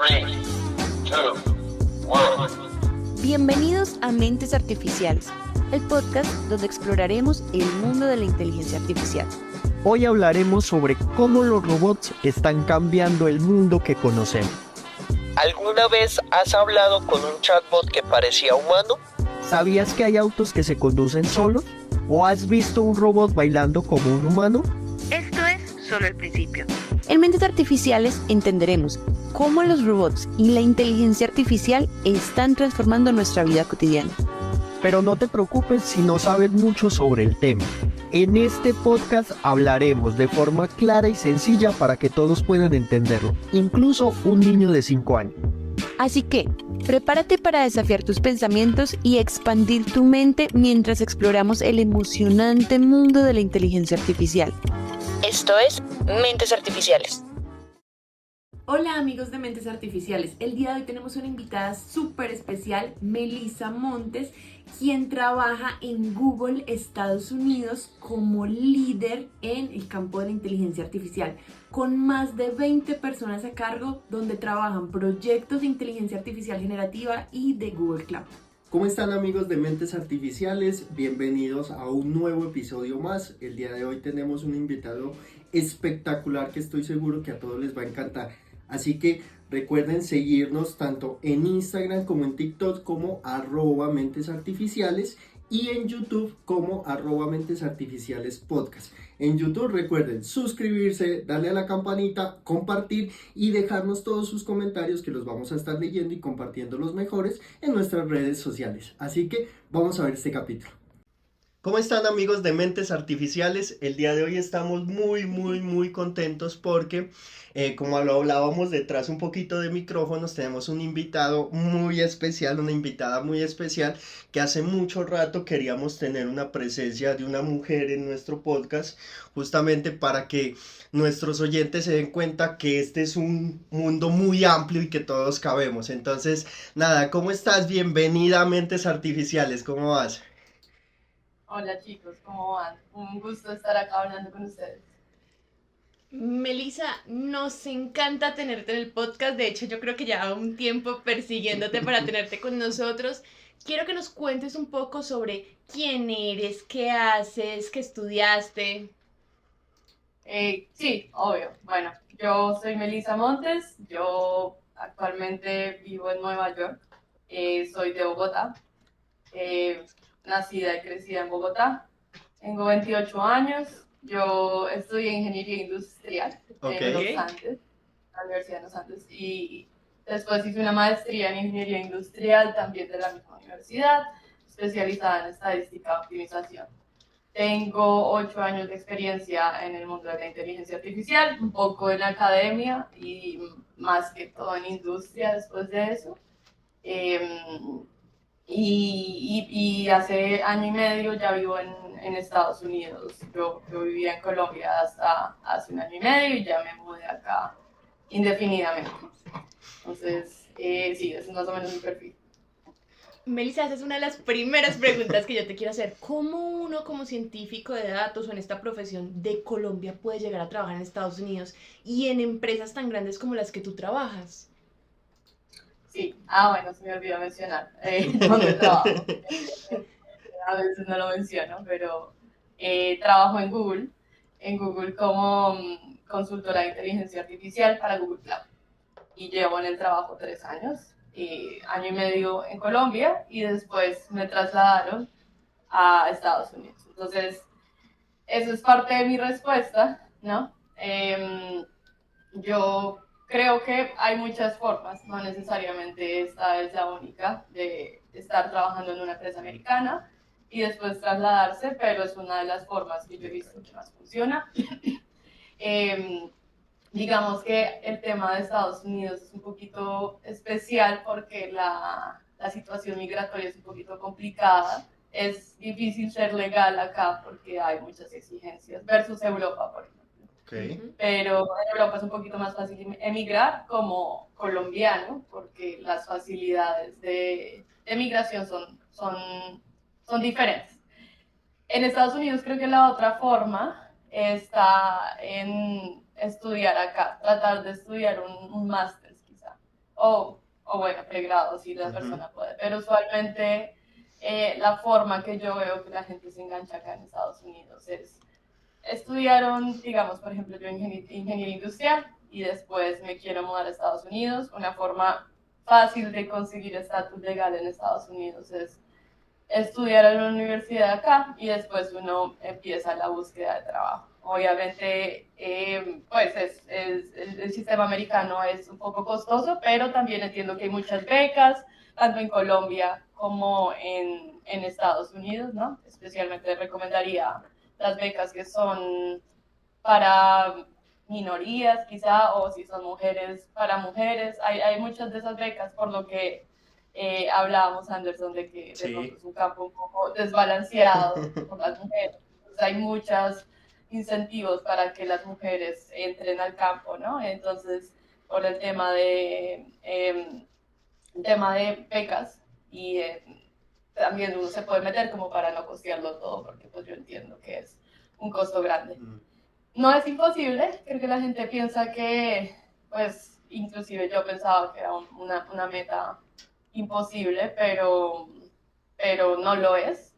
3, 2, 1. Bienvenidos a Mentes Artificiales, el podcast donde exploraremos el mundo de la inteligencia artificial. Hoy hablaremos sobre cómo los robots están cambiando el mundo que conocemos. ¿Alguna vez has hablado con un chatbot que parecía humano? ¿Sabías que hay autos que se conducen solos? ¿O has visto un robot bailando como un humano? Esto es solo el principio. En Mentes Artificiales entenderemos cómo los robots y la inteligencia artificial están transformando nuestra vida cotidiana. Pero no te preocupes si no sabes mucho sobre el tema. En este podcast hablaremos de forma clara y sencilla para que todos puedan entenderlo, incluso un niño de 5 años. Así que, prepárate para desafiar tus pensamientos y expandir tu mente mientras exploramos el emocionante mundo de la inteligencia artificial. Esto es Mentes Artificiales. Hola amigos de Mentes Artificiales, el día de hoy tenemos una invitada súper especial, Melissa Montes, quien trabaja en Google Estados Unidos como líder en el campo de la inteligencia artificial, con más de 20 personas a cargo donde trabajan proyectos de inteligencia artificial generativa y de Google Cloud. ¿Cómo están amigos de Mentes Artificiales? Bienvenidos a un nuevo episodio más. El día de hoy tenemos un invitado espectacular que estoy seguro que a todos les va a encantar. Así que recuerden seguirnos tanto en Instagram como en TikTok como @mentesartificiales y en YouTube como @mentesartificialespodcast. En YouTube recuerden suscribirse, darle a la campanita, compartir y dejarnos todos sus comentarios que los vamos a estar leyendo y compartiendo los mejores en nuestras redes sociales. Así que vamos a ver este capítulo. ¿Cómo están amigos de Mentes Artificiales? El día de hoy estamos muy contentos porque como lo hablábamos detrás un poquito de micrófonos, tenemos un invitado muy especial, una invitada muy especial que hace mucho rato queríamos tener una presencia de una mujer en nuestro podcast, justamente para que nuestros oyentes se den cuenta que este es un mundo muy amplio y que todos cabemos. Entonces, nada, ¿cómo estás? Bienvenida a Mentes Artificiales, ¿cómo vas? Hola chicos, ¿cómo van? Un gusto estar acá hablando con ustedes. Melissa, nos encanta tenerte en el podcast, de hecho yo creo que ya un tiempo persiguiéndote para tenerte con nosotros. Quiero que nos cuentes un poco sobre quién eres, qué haces, qué estudiaste. Sí, obvio. Bueno, yo soy Melissa Montes, yo actualmente vivo en Nueva York, soy de Bogotá, nacida y crecida en Bogotá, tengo 28 años, yo estudié Ingeniería Industrial en Los Andes, la Universidad de Los Andes, y después hice una maestría en Ingeniería Industrial también de la misma universidad, especializada en Estadística y Optimización. Tengo 8 años de experiencia en el mundo de la inteligencia artificial, un poco en academia y más que todo en industria después de eso. Y hace año y medio ya vivo en Estados Unidos. Yo vivía en Colombia hasta hace un año y medio y ya me mudé acá indefinidamente. Entonces, sí, ese es más o menos mi perfil. Melissa, esa es una de las primeras preguntas que yo te quiero hacer. ¿Cómo uno como científico de datos o en esta profesión de Colombia puede llegar a trabajar en Estados Unidos y en empresas tan grandes como las que tú trabajas? Sí, bueno, se me olvidó mencionar dónde trabajo. A veces no lo menciono, pero trabajo en Google como consultora de inteligencia artificial para Google Cloud. Y llevo en el trabajo 3 años, año y medio en Colombia y después me trasladaron a Estados Unidos. Entonces, eso es parte de mi respuesta, ¿no? Yo creo que hay muchas formas, no necesariamente esta es la única, de estar trabajando en una empresa americana y después trasladarse, pero es una de las formas que yo he visto que más funciona. Digamos que el tema de Estados Unidos es un poquito especial porque la situación migratoria es un poquito complicada. Es difícil ser legal acá porque hay muchas exigencias versus Europa, por ejemplo. Okay. Pero en Europa es un poquito más fácil emigrar como colombiano porque las facilidades de migración son diferentes. En Estados Unidos creo que la otra forma está en estudiar acá, tratar de estudiar un máster quizá, o bueno, pregrado si la persona puede, pero usualmente la forma que yo veo que la gente se engancha acá en Estados Unidos es, estudiaron, digamos, por ejemplo, yo ingeniería industrial y después me quiero mudar a Estados Unidos. Una forma fácil de conseguir estatus legal en Estados Unidos es estudiar en una universidad acá y después uno empieza la búsqueda de trabajo. Obviamente, pues el sistema americano es un poco costoso, pero también entiendo que hay muchas becas, tanto en Colombia como en Estados Unidos, ¿no? Especialmente recomendaría las becas que son para minorías, quizá, o si son mujeres, para mujeres. Hay muchas de esas becas, por lo que hablábamos, Anderson, de que de pronto es un campo un poco desbalanceado por las mujeres. Entonces, hay muchos incentivos para que las mujeres entren al campo, ¿no? Entonces, por el tema de becas y también uno se puede meter como para no costearlo todo, porque pues yo entiendo que es un costo grande. No es imposible, creo que la gente piensa que, pues, inclusive yo pensaba que era una meta imposible, pero no lo es.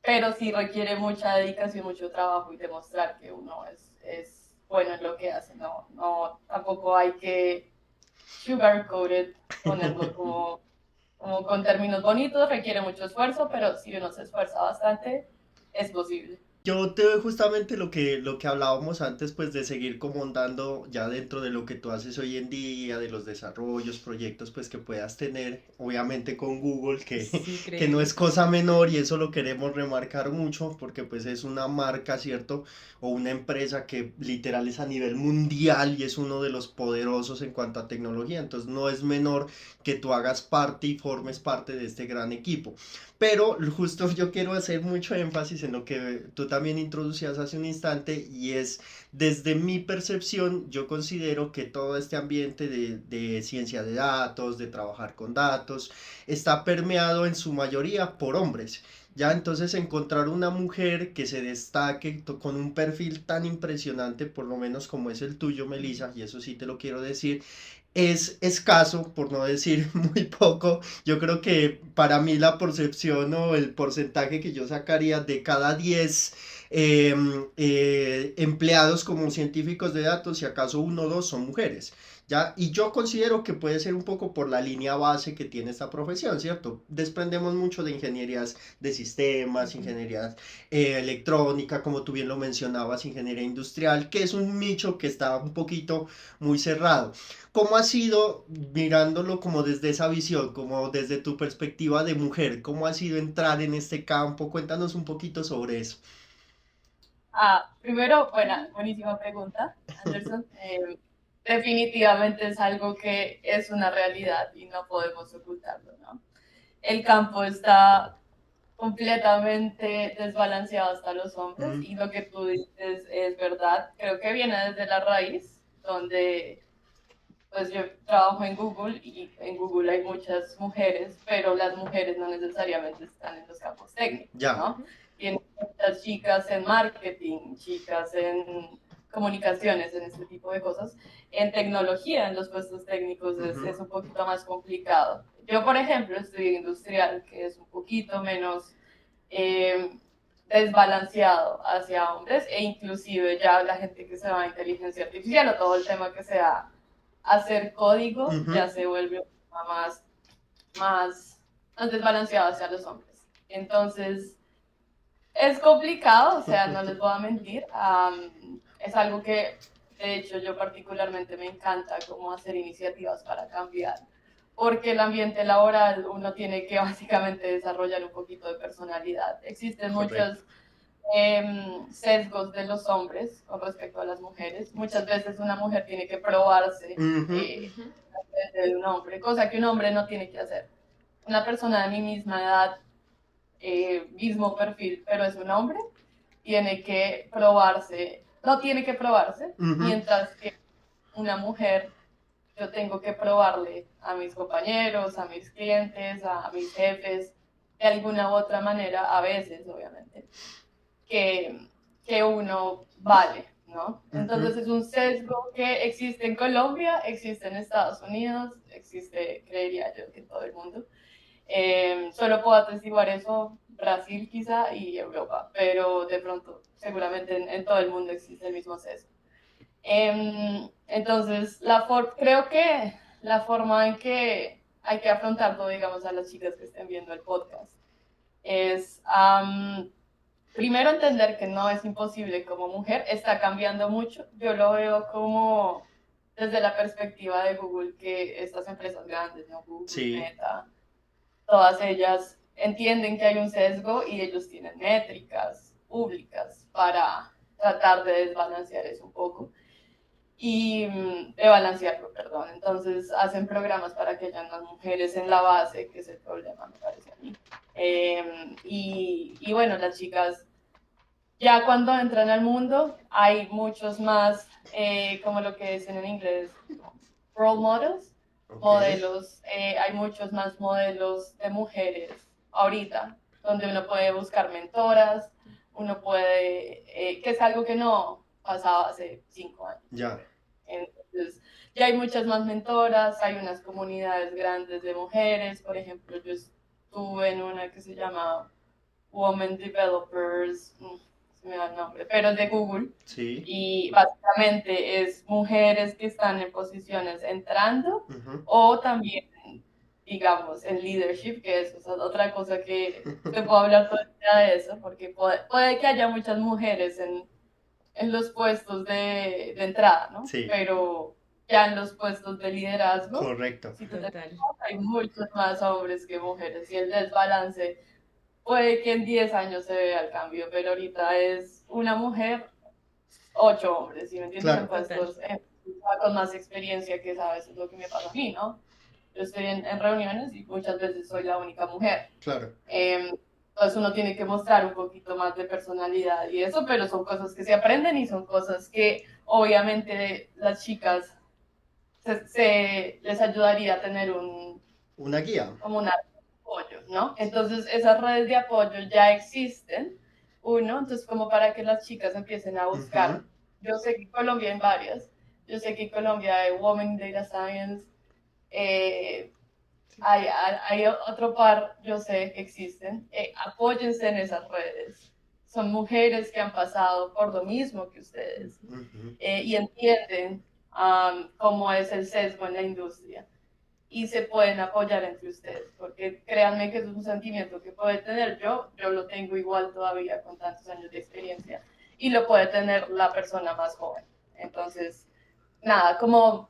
Pero sí requiere mucha dedicación, mucho trabajo y demostrar que uno es bueno en lo que hace. No, tampoco hay que sugarcoat it, ponerlo como con términos bonitos, requiere mucho esfuerzo, pero si uno se esfuerza bastante, es posible. Yo te doy justamente lo que hablábamos antes, pues de seguir como andando ya dentro de lo que tú haces hoy en día, de los desarrollos, proyectos pues que puedas tener, obviamente con Google, Sí, que no es cosa menor y eso lo queremos remarcar mucho porque pues es una marca, ¿cierto? O una empresa que literal es a nivel mundial y es uno de los poderosos en cuanto a tecnología, entonces no es menor que tú hagas parte y formes parte de este gran equipo. Pero justo yo quiero hacer mucho énfasis en lo que tú también introducías hace un instante y es, desde mi percepción, yo considero que todo este ambiente de ciencia de datos, de trabajar con datos, está permeado en su mayoría por hombres. Ya entonces encontrar una mujer que se destaque con un perfil tan impresionante, por lo menos como es el tuyo, Melissa, y eso sí te lo quiero decir, es escaso, por no decir muy poco. Yo creo que para mí la percepción o el porcentaje que yo sacaría de cada 10 empleados como científicos de datos, si acaso uno o dos son mujeres. ¿Ya? Y yo considero que puede ser un poco por la línea base que tiene esta profesión, ¿cierto? Desprendemos mucho de ingenierías de sistemas, ingeniería electrónica, como tú bien lo mencionabas, ingeniería industrial, que es un nicho que está un poquito muy cerrado. ¿Cómo ha sido, mirándolo como desde esa visión, como desde tu perspectiva de mujer, cómo ha sido entrar en este campo? Cuéntanos un poquito sobre eso. Primero, buenísima pregunta, Anderson. Definitivamente es algo que es una realidad y no podemos ocultarlo, ¿no? El campo está completamente desbalanceado hasta los hombres y lo que tú dices es verdad. Creo que viene desde la raíz, donde pues yo trabajo en Google y en Google hay muchas mujeres, pero las mujeres no necesariamente están en los campos técnicos, Ya. ¿no? Tienen muchas chicas en marketing, chicas en comunicaciones, en este tipo de cosas. En tecnología, en los puestos técnicos es un poquito más complicado. Yo, por ejemplo, estudio industrial, que es un poquito menos desbalanceado hacia hombres, e inclusive ya la gente que se va a inteligencia artificial o todo el tema que sea hacer código ya se vuelve más desbalanceado hacia los hombres. Entonces, es complicado, o sea, no les voy a mentir. Es algo que, de hecho, yo particularmente me encanta cómo hacer iniciativas para cambiar, porque el ambiente laboral uno tiene que básicamente desarrollar un poquito de personalidad. Existen muchos sesgos de los hombres con respecto a las mujeres. Muchas veces una mujer tiene que probarse de un hombre, cosa que un hombre no tiene que hacer. Una persona de mi misma edad, mismo perfil, pero es un hombre, tiene que probarse, no tiene que probarse, mientras que una mujer, yo tengo que probarle a mis compañeros, a mis clientes, a mis jefes, de alguna u otra manera, a veces, obviamente, que uno vale, ¿no? Entonces es un sesgo que existe en Colombia, existe en Estados Unidos, existe, creería yo, que en todo el mundo. Solo puedo atestiguar eso Brasil quizá y Europa, pero de pronto seguramente en todo el mundo existe el mismo sesgo. Entonces, creo que la forma en que hay que afrontarlo, digamos, a las chicas que estén viendo el podcast, es primero entender que no es imposible como mujer, está cambiando mucho. Yo lo veo como desde la perspectiva de Google, que estas empresas grandes, ¿no? Google, Sí, Meta, todas ellas entienden que hay un sesgo y ellos tienen métricas públicas para tratar de desbalancear eso un poco y de balancearlo, perdón. Entonces hacen programas para que hayan más mujeres en la base, que es el problema, me parece a mí. Y bueno, las chicas ya cuando entran al mundo hay muchos más, como lo que dicen en inglés, role models, ok. modelos, hay muchos más modelos de mujeres ahorita, donde uno puede buscar mentoras, uno puede, que es algo que no pasaba hace 5 años. Ya, Entonces, ya hay muchas más mentoras, hay unas comunidades grandes de mujeres, por ejemplo, yo estuve en una que se llama Women Developers, se me da el nombre, pero es de Google, sí. y básicamente es mujeres que están en posiciones entrando Ujú. o también, digamos, en leadership, que eso es otra cosa que te puedo hablar todo el día de eso, porque puede que haya muchas mujeres en los puestos de entrada, ¿no? Sí, Pero ya en los puestos de liderazgo, correcto. si tú te Total. fijas, hay muchos más hombres que mujeres y el desbalance puede que en 10 años se vea el cambio, pero ahorita es una mujer, 8 hombres, ¿sí me entiendes? Claro. En puestos con más experiencia, que sabes, es lo que me pasa a mí, ¿no? Yo estoy en reuniones y muchas veces soy la única mujer. Claro. Entonces uno tiene que mostrar un poquito más de personalidad y eso, pero son cosas que se aprenden y son cosas que obviamente las chicas les ayudaría a tener Una guía. como una red de apoyo, ¿no? Entonces esas redes de apoyo ya existen, entonces como para que las chicas empiecen a buscar. Ujú. Yo sé que en Colombia hay varias, yo sé que en Colombia hay Women in Data Science, hay otro par, yo sé que existen, apóyense en esas redes. Son mujeres que han pasado por lo mismo que ustedes Ujú. y entienden cómo es el sesgo en la industria y se pueden apoyar entre ustedes, porque créanme que eso es un sentimiento que puede tener yo lo tengo igual todavía con tantos años de experiencia y lo puede tener la persona más joven. Entonces, nada, como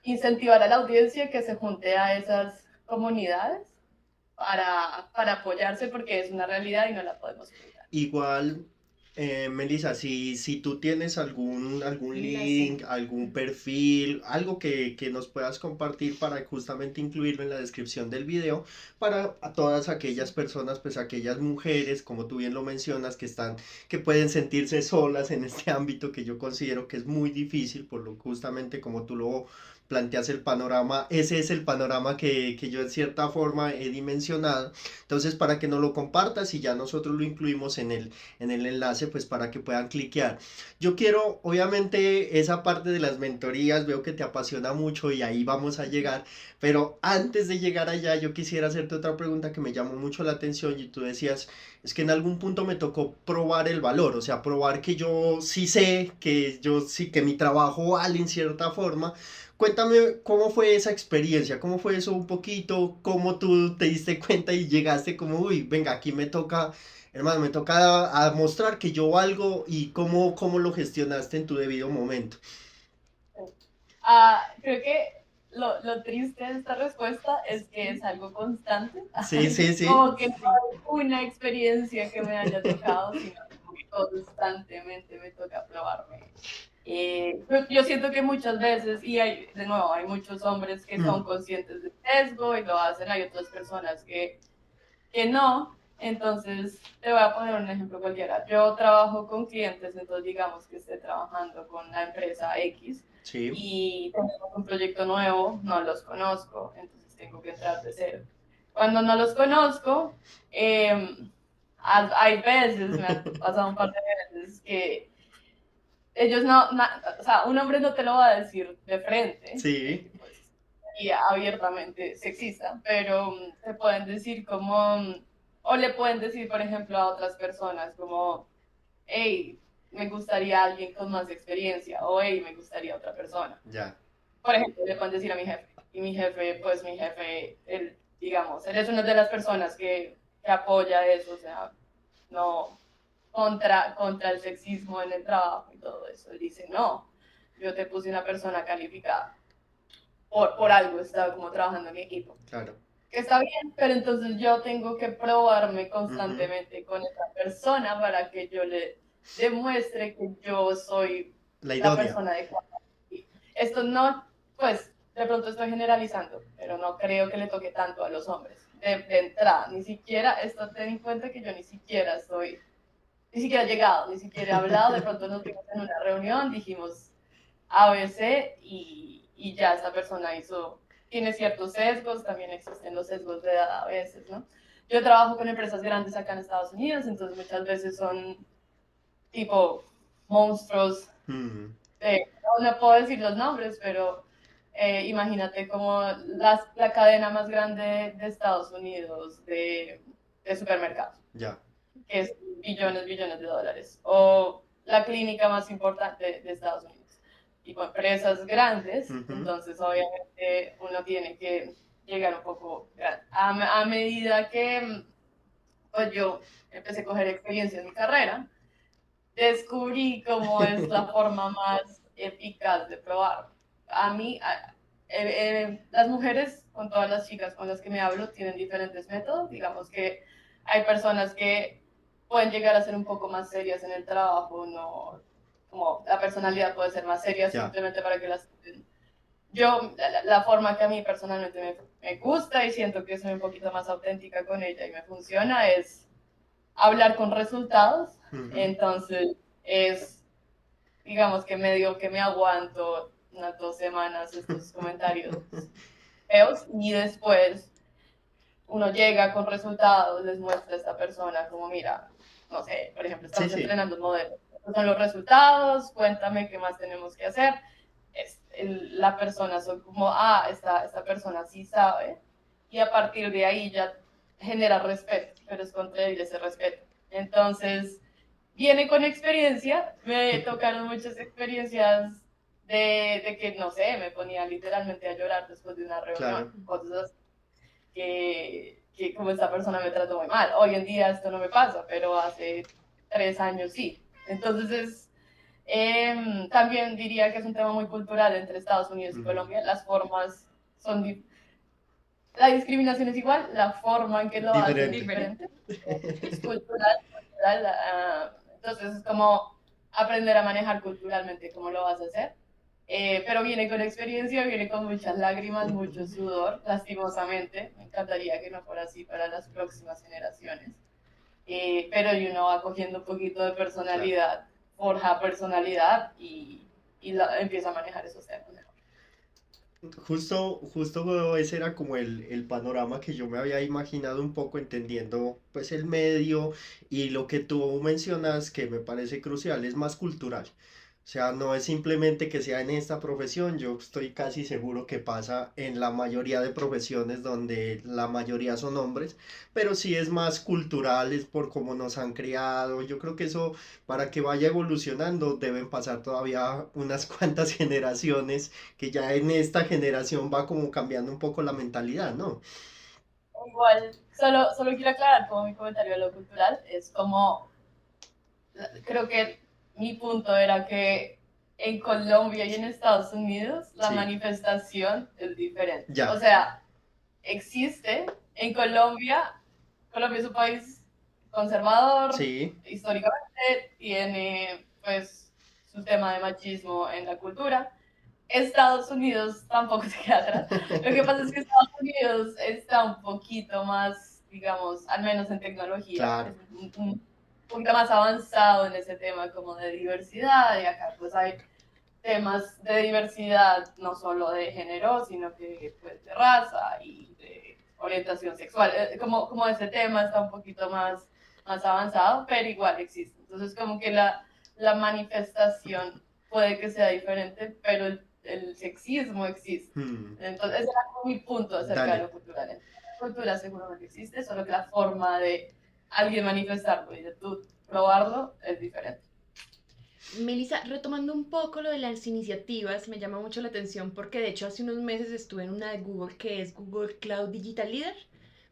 incentivar a la audiencia que se junte a esas comunidades para apoyarse porque es una realidad y no la podemos ocultar. Igual, Melissa, si tú tienes algún Mira, link, sí. algún perfil, algo que nos puedas compartir para justamente incluirlo en la descripción del video, para a todas aquellas Sí. personas, pues aquellas mujeres, como tú bien lo mencionas, que pueden sentirse solas en este ámbito que yo considero que es muy difícil, por lo justamente como tú lo planteas el panorama, ese es el panorama que yo en cierta forma he dimensionado. Entonces, para que nos lo compartas y ya nosotros lo incluimos en el enlace, pues para que puedan cliquear. Yo quiero, obviamente, esa parte de las mentorías, veo que te apasiona mucho y ahí vamos a llegar, pero antes de llegar allá, yo quisiera hacerte otra pregunta que me llamó mucho la atención y tú decías, es que en algún punto me tocó probar el valor, o sea, probar que yo sí sé, que yo sí, que mi trabajo vale en cierta forma. Cuéntame cómo fue esa experiencia, cómo fue eso un poquito, cómo tú te diste cuenta y llegaste como, uy, venga, aquí me toca, hermano, me toca a mostrar que yo valgo y cómo lo gestionaste en tu debido momento. Creo que lo triste de esta respuesta es que es algo constante, Sí, sí, sí. como que no hay una experiencia que me haya tocado, sino que constantemente me toca probarme. Yo siento que muchas veces, y de nuevo, hay muchos hombres que son Mm, conscientes del sesgo y lo hacen, hay otras personas que no. Entonces, te voy a poner un ejemplo cualquiera. Yo trabajo con clientes, entonces digamos que esté trabajando con la empresa X sí. y tenemos un proyecto nuevo, no los conozco, entonces tengo que entrar de cero. Cuando no los conozco, hay veces, me ha pasado un par de veces, que ellos o sea, un hombre no te lo va a decir de frente. Sí. Y abiertamente sexista, pero te pueden decir como, o le pueden decir, por ejemplo, a otras personas como, hey, me gustaría alguien con más experiencia, o hey, me gustaría otra persona. Ya. Por ejemplo, le pueden decir a mi jefe, y mi jefe, él, digamos, él es una de las personas que apoya eso, o sea, no contra el sexismo en el trabajo y todo eso. Él dice, no, yo te puse una persona calificada. Por algo estaba como trabajando en mi equipo. Claro. Está bien, pero entonces yo tengo que probarme constantemente con esa persona para que yo le demuestre que yo soy la persona adecuada. Esto no, pues, de pronto estoy generalizando, pero no creo que le toque tanto a los hombres. De entrada, ni siquiera, ten en cuenta que yo ni siquiera he llegado, ni siquiera he hablado, de pronto nos vimos en una reunión, dijimos ABC y ya esta persona tiene ciertos sesgos, también existen los sesgos de edad a veces, ¿no? Yo trabajo con empresas grandes acá en Estados Unidos, entonces muchas veces son tipo monstruos, no puedo decir los nombres, pero imagínate como la cadena más grande de Estados Unidos de supermercados, que es billones de dólares, o la clínica más importante de Estados Unidos. Tipo empresas grandes, entonces obviamente uno tiene que llegar un poco grande. A medida que pues yo empecé a coger experiencia en mi carrera, descubrí cómo es la forma más eficaz de probar. A mí, las mujeres, con todas las chicas con las que me hablo, tienen diferentes métodos. Digamos que hay personas que pueden llegar a ser un poco más serias en el trabajo, no, como la personalidad puede ser más seria simplemente para que las... Yo, la forma que a mí personalmente me gusta y siento que soy un poquito más auténtica con ella y me funciona es hablar con resultados. Entonces es, digamos que medio que me aguanto unas 2 semanas estos comentarios feos y después uno llega con resultados, les muestra a esta persona como mira, no sé, por ejemplo, estamos entrenando un modelo. Estos son los resultados, cuéntame qué más tenemos que hacer. La persona son como, esta persona sí sabe, y a partir de ahí ya genera respeto, pero es construir ese respeto. Entonces, viene con experiencia, me tocaron muchas experiencias de que, no sé, me ponía literalmente a llorar después de una reunión, cosas que como esta persona me trató muy mal. Hoy en día esto no me pasa, pero hace 3 años sí. Entonces también diría que es un tema muy cultural entre Estados Unidos y Colombia. Las formas son la discriminación es igual, la forma en que lo hacen es diferente. Es cultural. Entonces es como aprender a manejar culturalmente cómo lo vas a hacer. Pero viene con experiencia, viene con muchas lágrimas, mucho sudor, lastimosamente. Me encantaría que no fuera así para las próximas generaciones. Pero uno va cogiendo un poquito de personalidad, forja personalidad y empieza a manejar esos temas. Justo ese era como el panorama que yo me había imaginado un poco entendiendo pues el medio y lo que tú mencionas que me parece crucial es más cultural. O sea, no es simplemente que sea en esta profesión, yo estoy casi seguro que pasa en la mayoría de profesiones donde la mayoría son hombres, pero sí es más cultural, es por cómo nos han criado. Yo creo que eso, para que vaya evolucionando, deben pasar todavía unas cuantas generaciones, que ya en esta generación va como cambiando un poco la mentalidad, ¿no? Igual, solo quiero aclarar como mi comentario de lo cultural, es como, creo que mi punto era que en Colombia y en Estados Unidos la manifestación es diferente. O sea, existe en Colombia es un país conservador, históricamente tiene pues su tema de machismo en la cultura. Estados Unidos tampoco se queda atrás. Lo que pasa es que Estados Unidos está un poquito más, digamos, al menos en tecnología, es un poquito más avanzado en ese tema como de diversidad, y acá pues hay temas de diversidad no solo de género, sino que pues de raza y de orientación sexual. Como ese tema está un poquito más avanzado, pero igual existe. Entonces como que la manifestación puede que sea diferente, pero el sexismo existe. Entonces, ese era como mi punto acerca Dale. de lo cultural. La cultura seguramente existe, solo que la forma de alguien manifestarlo y de tú probarlo es diferente. Melissa, retomando un poco lo de las iniciativas, me llama mucho la atención porque de hecho hace unos meses estuve en una de Google que es Google Cloud Digital Leader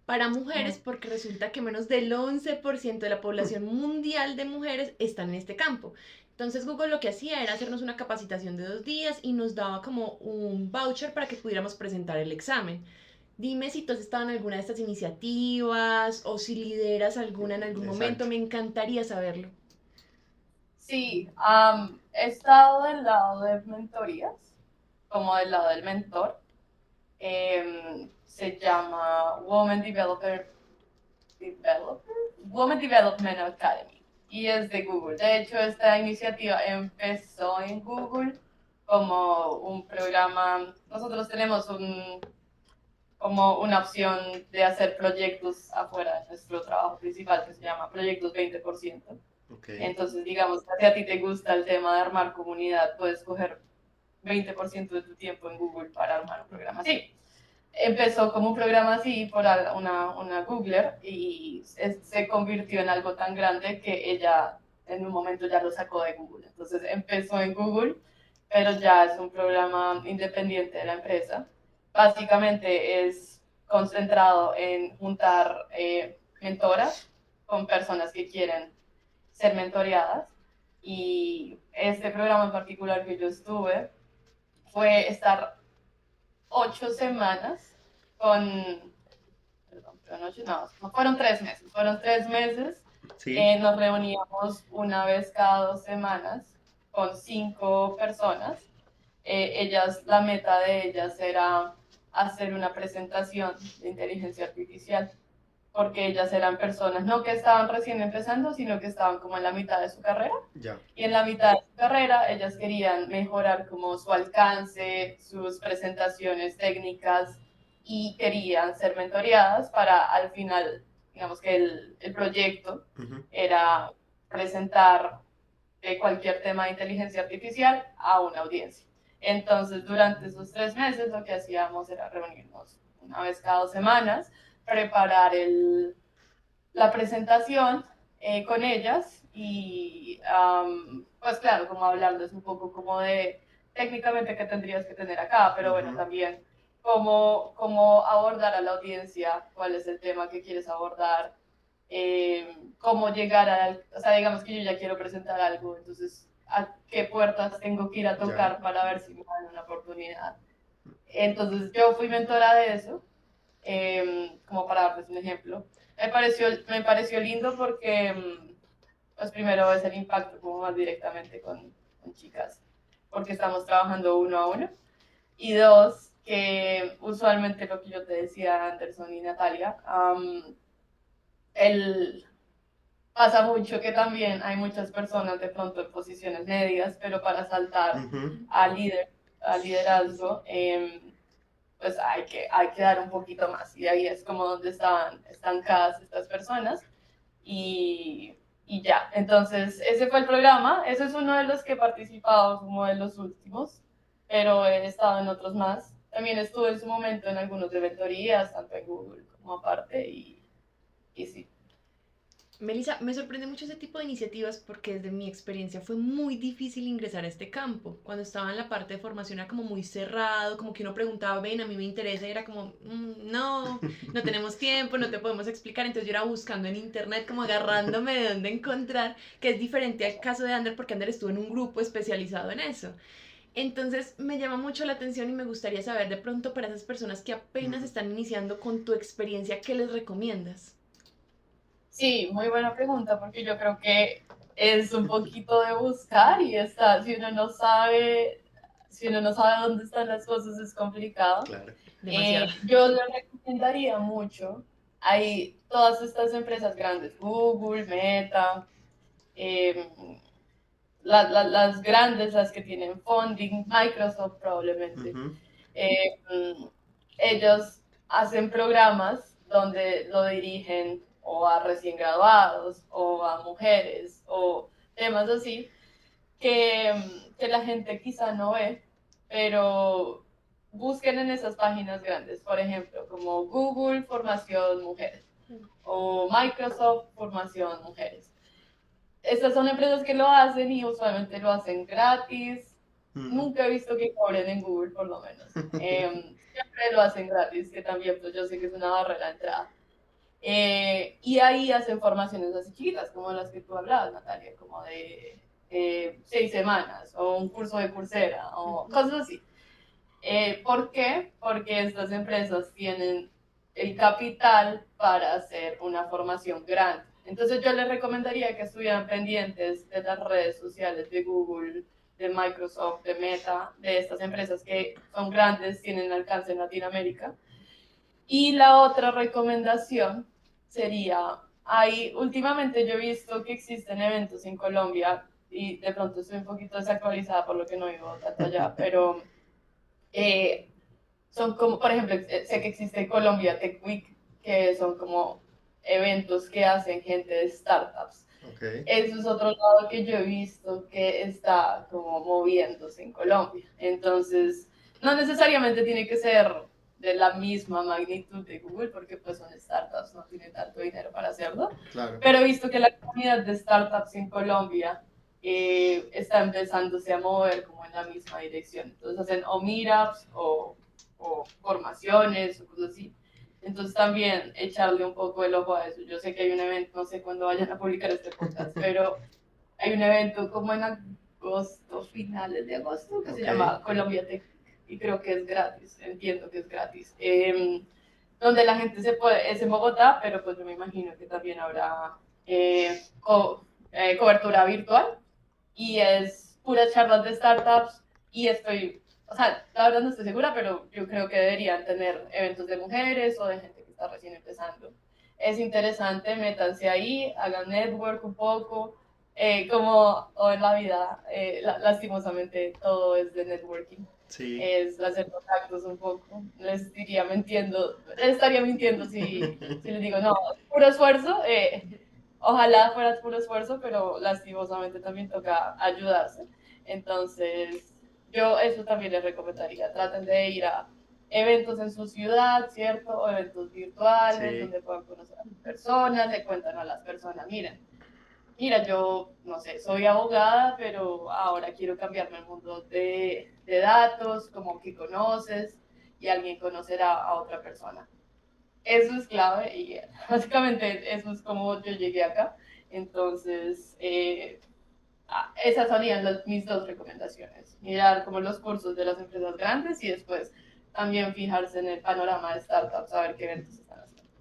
para mujeres porque resulta que menos del 11% de la población mundial de mujeres están en este campo. Entonces Google lo que hacía era hacernos una capacitación de 2 días y nos daba como un voucher para que pudiéramos presentar el examen. Dime si tú has estado en alguna de estas iniciativas o si lideras alguna en algún momento, Exacto. me encantaría saberlo. Sí, he estado del lado de mentorías, como del lado del mentor. Se llama Women Development Academy y es de Google. De hecho, esta iniciativa empezó en Google como un programa. Nosotros tenemos como una opción de hacer proyectos afuera de nuestro trabajo principal que se llama Proyectos 20%. Okay. Entonces, digamos, si a ti te gusta el tema de armar comunidad, puedes coger 20% de tu tiempo en Google para armar un programa así. Empezó como un programa así por una Googler y se convirtió en algo tan grande que ella en un momento ya lo sacó de Google. Entonces empezó en Google, pero ya es un programa independiente de la empresa. Básicamente es concentrado en juntar mentoras con personas que quieren ser mentoreadas. Y este programa en particular que yo estuve fue estar 8 semanas con, perdón, no, fueron 3 meses, Sí. Nos reuníamos una vez cada 2 semanas con 5 personas. La meta de ellas era hacer una presentación de inteligencia artificial, porque ellas eran personas no que estaban recién empezando, sino que estaban como en la mitad de su carrera. Ya. Y en la mitad de su carrera ellas querían mejorar como su alcance, sus presentaciones técnicas y querían ser mentoreadas para al final, digamos que el proyecto era presentar cualquier tema de inteligencia artificial a una audiencia. Entonces, durante esos 3 meses lo que hacíamos era reunirnos una vez cada 2 semanas, preparar la presentación con ellas y pues claro, como hablarles un poco como de técnicamente qué tendrías que tener acá, pero bueno, también cómo abordar a la audiencia, cuál es el tema que quieres abordar, cómo llegar o sea, digamos que yo ya quiero presentar algo, entonces a qué puertas tengo que ir a tocar para ver si me dan una oportunidad. Entonces yo fui mentora de eso, como para darles un ejemplo. Me pareció lindo porque, pues primero es el impacto como más directamente con chicas, porque estamos trabajando uno a uno. Y dos, que usualmente lo que yo te decía, Anderson y Natalia, pasa mucho que también hay muchas personas de pronto en posiciones medias, pero para saltar a liderazgo, pues hay que dar un poquito más. Y ahí es como donde estaban estancadas estas personas. Y ya, entonces ese fue el programa. Ese es uno de los que he participado, como de los últimos, pero he estado en otros más. También estuve en su momento en algunos de mentorías, tanto en Google como aparte, y sí. Melissa, me sorprende mucho ese tipo de iniciativas porque desde mi experiencia fue muy difícil ingresar a este campo. Cuando estaba en la parte de formación era como muy cerrado, como que uno preguntaba, ven, a mí me interesa, y era como, no, no tenemos tiempo, no te podemos explicar. Entonces yo era buscando en internet, como agarrándome de dónde encontrar, que es diferente al caso de Ander, porque Ander estuvo en un grupo especializado en eso. Entonces me llama mucho la atención y me gustaría saber de pronto para esas personas que apenas están iniciando con tu experiencia, ¿qué les recomiendas? Sí, muy buena pregunta, porque yo creo que es un poquito de buscar y si uno no sabe dónde están las cosas es complicado. Claro. Yo le recomendaría mucho, hay todas estas empresas grandes, Google, Meta, las grandes, las que tienen funding, Microsoft probablemente. Ellos hacen programas donde lo dirigen o a recién graduados o a mujeres o temas así, que la gente quizá no ve, pero busquen en esas páginas grandes, por ejemplo, como Google Formación Mujeres o Microsoft Formación Mujeres. Estas son empresas que lo hacen y usualmente lo hacen gratis. Nunca he visto que cobren en Google, por lo menos. Siempre lo hacen gratis, que también pues yo sé que es una barrera de entrada. Y ahí hacen formaciones así chiquitas, como las que tú hablabas, Natalia, como de 6 semanas, o un curso de Coursera, o cosas así. ¿Por qué? Porque estas empresas tienen el capital para hacer una formación grande. Entonces yo les recomendaría que estuvieran pendientes de las redes sociales de Google, de Microsoft, de Meta, de estas empresas que son grandes, tienen alcance en Latinoamérica. Y la otra recomendación sería, últimamente yo he visto que existen eventos en Colombia, y de pronto estoy un poquito desactualizada por lo que no vivo tanto allá, pero son como, por ejemplo, sé que existe Colombia Tech Week, que son como eventos que hacen gente de startups. Okay. Eso es otro lado que yo he visto que está como moviéndose en Colombia. Entonces, no necesariamente tiene que ser de la misma magnitud de Google, porque pues son startups, no tienen tanto dinero para hacerlo. Claro. Pero he visto que la comunidad de startups en Colombia está empezándose a mover como en la misma dirección. Entonces hacen o meetups o formaciones o cosas así. Entonces también echarle un poco el ojo a eso. Yo sé que hay un evento, no sé cuándo vayan a publicar este podcast, pero hay un evento como en agosto, finales de agosto, que se llama Colombia Tech, y creo que es gratis, entiendo que es gratis. Donde la gente es en Bogotá, pero pues yo me imagino que también habrá cobertura virtual, y es puras charlas de startups, y o sea, la verdad no estoy segura, pero yo creo que deberían tener eventos de mujeres o de gente que está recién empezando. Es interesante, métanse ahí, hagan network un poco, como todo en la vida, lastimosamente todo es de networking. Sí. Es hacer contactos un poco. Les estaría mintiendo si les digo, no, puro esfuerzo. Ojalá fuera puro esfuerzo, pero lastimosamente también toca ayudarse. Entonces, yo eso también les recomendaría. Traten de ir a eventos en su ciudad, ¿cierto? O eventos virtuales, Sí. donde puedan conocer a las personas, le cuentan a las personas, mira, yo, no sé, soy abogada, pero ahora quiero cambiarme al mundo de datos, como que conoces, y alguien conocerá a otra persona. Eso es clave, y básicamente eso es como yo llegué acá. Entonces, esas serían mis 2 recomendaciones. Mirar como los cursos de las empresas grandes y después también fijarse en el panorama de startups, saber qué eventos están haciendo.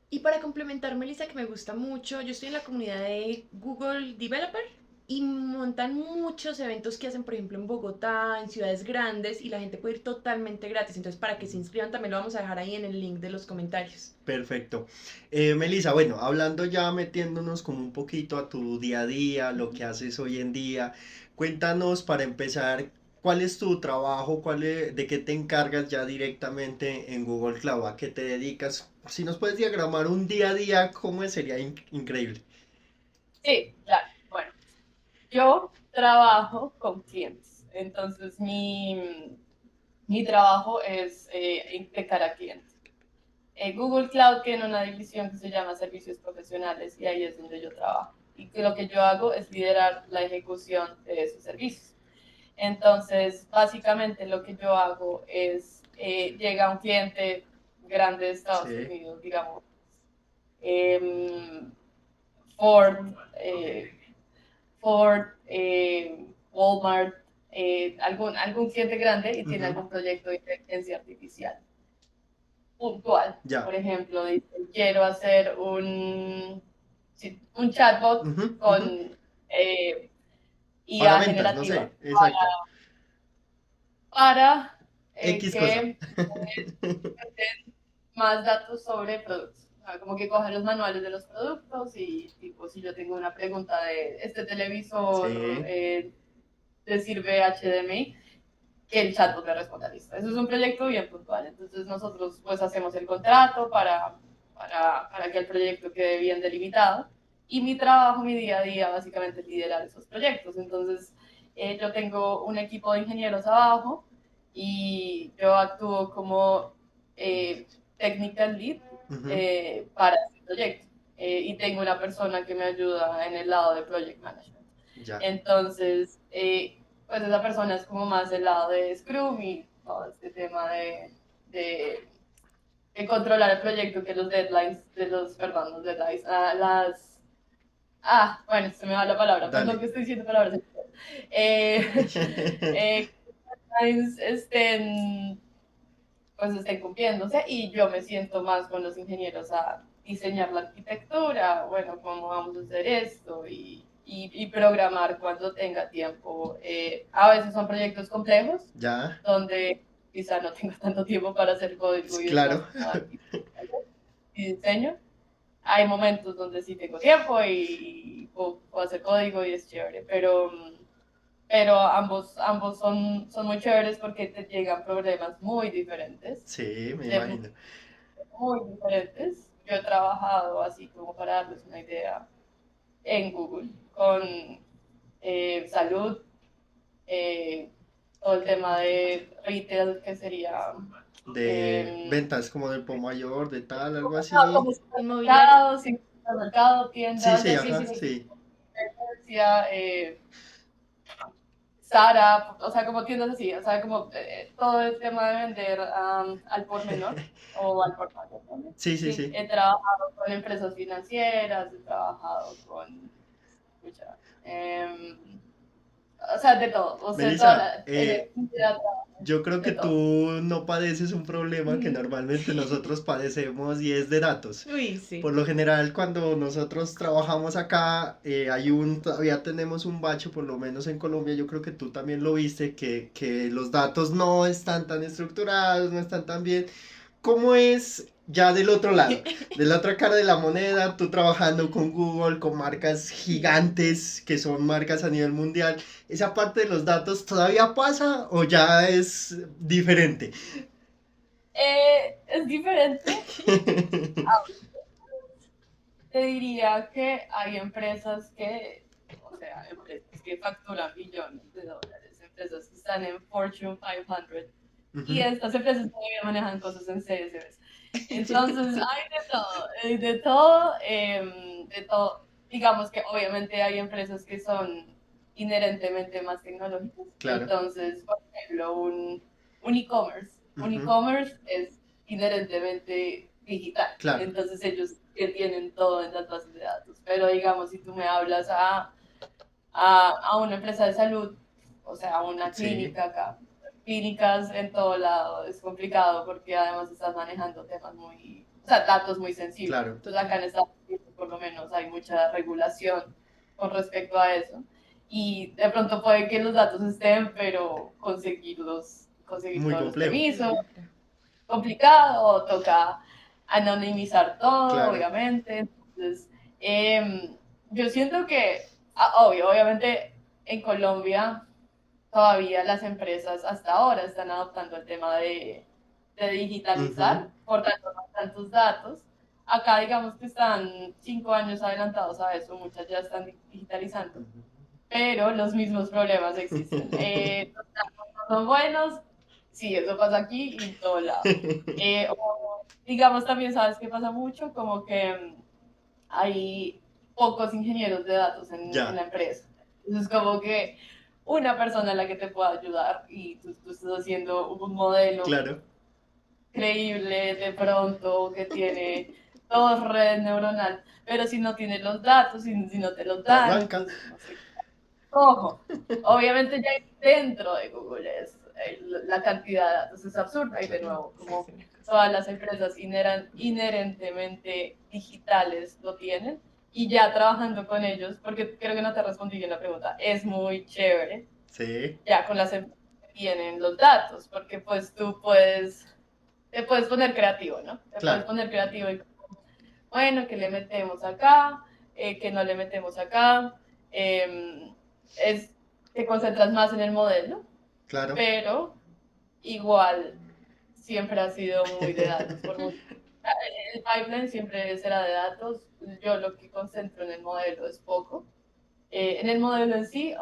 Y para complementar, Melissa, que me gusta mucho, yo estoy en la comunidad de Google Developer y montan muchos eventos que hacen, por ejemplo, en Bogotá, en ciudades grandes, y la gente puede ir totalmente gratis. Entonces, para que se inscriban, también lo vamos a dejar ahí en el link de los comentarios. Perfecto. Melissa, bueno, hablando ya, metiéndonos como un poquito a tu día a día, lo que haces hoy en día, cuéntanos para empezar, ¿cuál es tu trabajo? ¿De qué te encargas ya directamente en Google Cloud? ¿A qué te dedicas? Si nos puedes diagramar un día a día, ¿cómo es? Sería increíble. Sí, claro. Bueno, yo trabajo con clientes, entonces mi trabajo es de cara a clientes. Google Cloud tiene una división que se llama Servicios Profesionales, y ahí es donde yo trabajo. Y lo que yo hago es liderar la ejecución de esos servicios. Entonces, básicamente lo que yo hago es, llega un cliente grande de Estados Sí. Unidos, digamos, Ford, Walmart, algún cliente grande y tiene algún proyecto de inteligencia artificial puntual. Ya. Por ejemplo, dice, quiero hacer un chatbot con IA Para ventas, no generativa sé, exacto. para X que cosa. más datos sobre productos. Como que coge los manuales de los productos y tipo, si yo tengo una pregunta de este televisor, Sí. ¿te sirve HDMI? Que el chatbot me responda listo. Eso es un proyecto bien puntual. Entonces nosotros pues hacemos el contrato para que el proyecto quede bien delimitado, y mi trabajo, mi día a día, básicamente es liderar esos proyectos. Entonces, yo tengo un equipo de ingenieros abajo y yo actúo como technical lead Ujú. para este proyecto. Y tengo una persona que me ayuda en el lado de project management. Ya, Entonces, pues esa persona es como más el lado de Scrum y todo este tema de, de controlar el proyecto, que los deadlines, perdón, los deadlines, bueno, se me va la palabra, perdón dale. que estoy diciendo palabras. Eh, deadlines pues estén cumpliéndose y yo me siento más con los ingenieros a diseñar la arquitectura, bueno, cómo vamos a hacer esto y programar cuando tenga tiempo. A veces son proyectos complejos Ya, donde quizá no tengo tanto tiempo para hacer código y es más claro. como y diseño. Hay momentos donde sí tengo tiempo y puedo hacer código y es chévere, pero ambos son muy chéveres porque te llegan problemas muy diferentes, Sí, me de imagino. muy diferentes. Yo he trabajado así como para darles una idea en Google con salud, eh, todo el tema de retail que sería De eh, ventas como del por mayor, de tal, algo así. como Inmobiliaria. supermercado, Sí, tiendas, sí, Sí, sí, ajá, sí. sí. decía, Sara, o sea, como tiendas así, o sea, como todo el tema de vender al por menor o al por mayor también. Sí, sí, Sí. sí. He trabajado con empresas financieras, he trabajado con, escucha, o sea, de todo, o sea, toda Melissa, la electricidad, yo creo de que todo. tú no padeces un problema que normalmente nosotros padecemos y es de datos. Uy, sí. Por lo general, cuando nosotros trabajamos acá, todavía tenemos un bache, por lo menos en Colombia, yo creo que tú también lo viste, que los datos no están tan estructurados, no están tan bien. ¿Cómo es ya del otro lado, de la otra cara de la moneda, tú trabajando con Google, con marcas gigantes que son marcas a nivel mundial? ¿Esa parte de los datos todavía pasa o ya es diferente? Es diferente. Te diría que hay empresas o sea, empresas que facturan billones de dólares, empresas que están en Fortune 500 y Ujú. estas empresas todavía manejan cosas en CSV. Entonces, hay de todo, de todo. Digamos que obviamente hay empresas que son inherentemente más tecnológicas. Claro, Entonces, por ejemplo, un e-commerce. Un ujú, e-commerce es inherentemente digital. claro, Entonces, ellos que tienen todo en las bases de datos. Pero digamos, si tú me hablas a una empresa de salud, o sea, a una sí, clínica acá, clínicas en todo lado, es complicado porque además estás manejando temas o sea, datos muy sensibles. claro, Entonces acá en Estados Unidos por lo menos hay mucha regulación con respecto a eso. Y de pronto puede que los datos estén, pero conseguir muy todos los complejo, permisos, complicado, toca anonimizar todo, claro, obviamente. Entonces, yo siento que, obviamente en Colombia todavía las empresas hasta ahora están adoptando el tema de ujú, digitalizar, por tanto, no tantos datos. Acá digamos que están 5 años adelantados a eso, muchas ya están digitalizando, pero los mismos problemas existen. Los datos no son buenos, sí, eso pasa aquí y en todo lado. O, digamos también, ¿sabes qué pasa mucho? Como que hay pocos ingenieros de datos en la ya, empresa. Entonces, como que una persona a la que te pueda ayudar y tú estás haciendo un modelo claro, creíble de pronto que tiene dos redes neuronales, pero si no tiene los datos, si no te los no dan, arranca, entonces no sé. Ojo, obviamente ya dentro de Google la cantidad de datos es absurda y de claro, nuevo, como todas las empresas inherentemente digitales lo tienen y ya trabajando con ellos, porque creo que no te respondí bien la pregunta, es muy chévere sí, ya con las empresas que tienen los datos, porque pues te puedes poner creativo, ¿no? Te puedes claro, poner creativo y bueno, que le metemos acá, que no le metemos acá. Eh, te concentras más en el modelo, claro. pero igual siempre ha sido muy de datos. El pipeline siempre será de datos, yo lo que concentro en el modelo es poco. En el modelo en sí,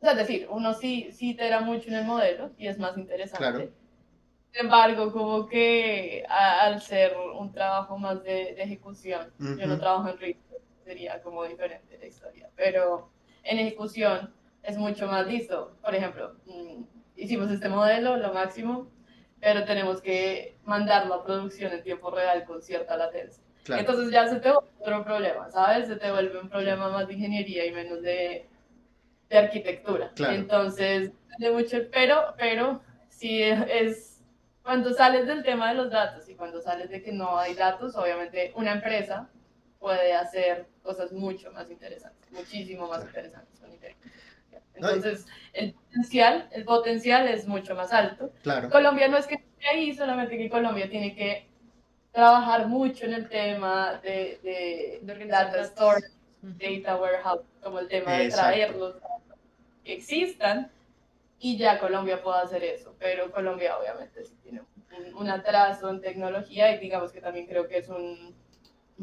es decir, uno sí itera mucho en el modelo y es más interesante. Claro. Sin embargo, como que al ser un trabajo más de ejecución, yo no Ujú. trabajo en ritmo, sería como diferente la historia, pero en ejecución es mucho más listo. Por ejemplo, hicimos este modelo, lo máximo, pero tenemos que mandarlo a producción en tiempo real con cierta latencia. Claro. Entonces ya se te vuelve otro problema, ¿sabes? Se te vuelve un problema más de ingeniería y menos de arquitectura. Claro. Entonces, de mucho, pero sí es cuando sales del tema de los datos y cuando sales de que no hay datos, obviamente una empresa puede hacer cosas mucho más interesantes, muchísimo más interesantes con inteligencia artificial. Entonces, el potencial es mucho más alto. Claro. Colombia no es que esté ahí, solamente que Colombia tiene que trabajar mucho en el tema de organizar data datos. storage, data warehouse, como el tema de Exacto. traerlos que existan, y ya Colombia puede hacer eso, pero Colombia obviamente sí tiene un atraso en tecnología y digamos que también creo que es un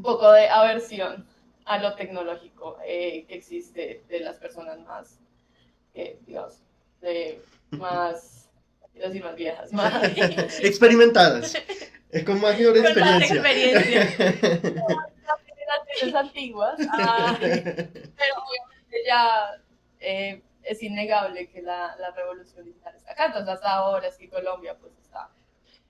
poco de aversión a lo tecnológico que existe de las personas más, digamos, más, quiero decir más viejas, más Experimentadas. Con mayor Con más experiencia. generaciones antiguas, pero obviamente ya es innegable que la revolución digital está acá, entonces hasta ahora es que Colombia pues está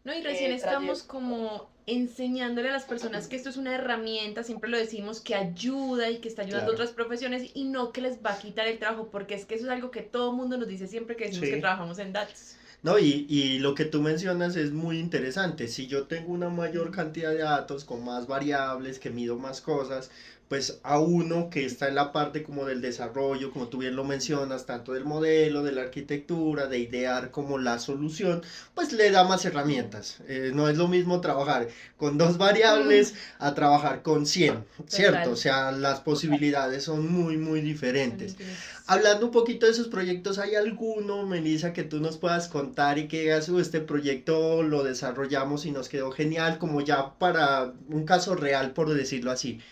No, y recién estamos trayendo. como enseñándole a las personas que esto es una herramienta, siempre lo decimos, que ayuda y que está ayudando a Claro. otras profesiones y no que les va a quitar el trabajo, porque es que eso es algo que todo el mundo nos dice siempre que decimos Sí. que trabajamos en datos. No, y lo que tú mencionas es muy interesante. Si yo tengo una mayor cantidad de datos con más variables, que mido más cosas, pues a uno que está en la parte como del desarrollo, como tú bien lo mencionas, tanto del modelo, de la arquitectura, de idear como la solución, pues le da más herramientas. No es lo mismo trabajar con 2 variables a trabajar con 100, ¿cierto? Total. O sea, las posibilidades son muy, muy diferentes. Son infinitas. Hablando un poquito de esos proyectos, ¿hay alguno, Melissa, que tú nos puedas contar y que digas, este proyecto lo desarrollamos y nos quedó genial, como ya para un caso real, por decirlo así?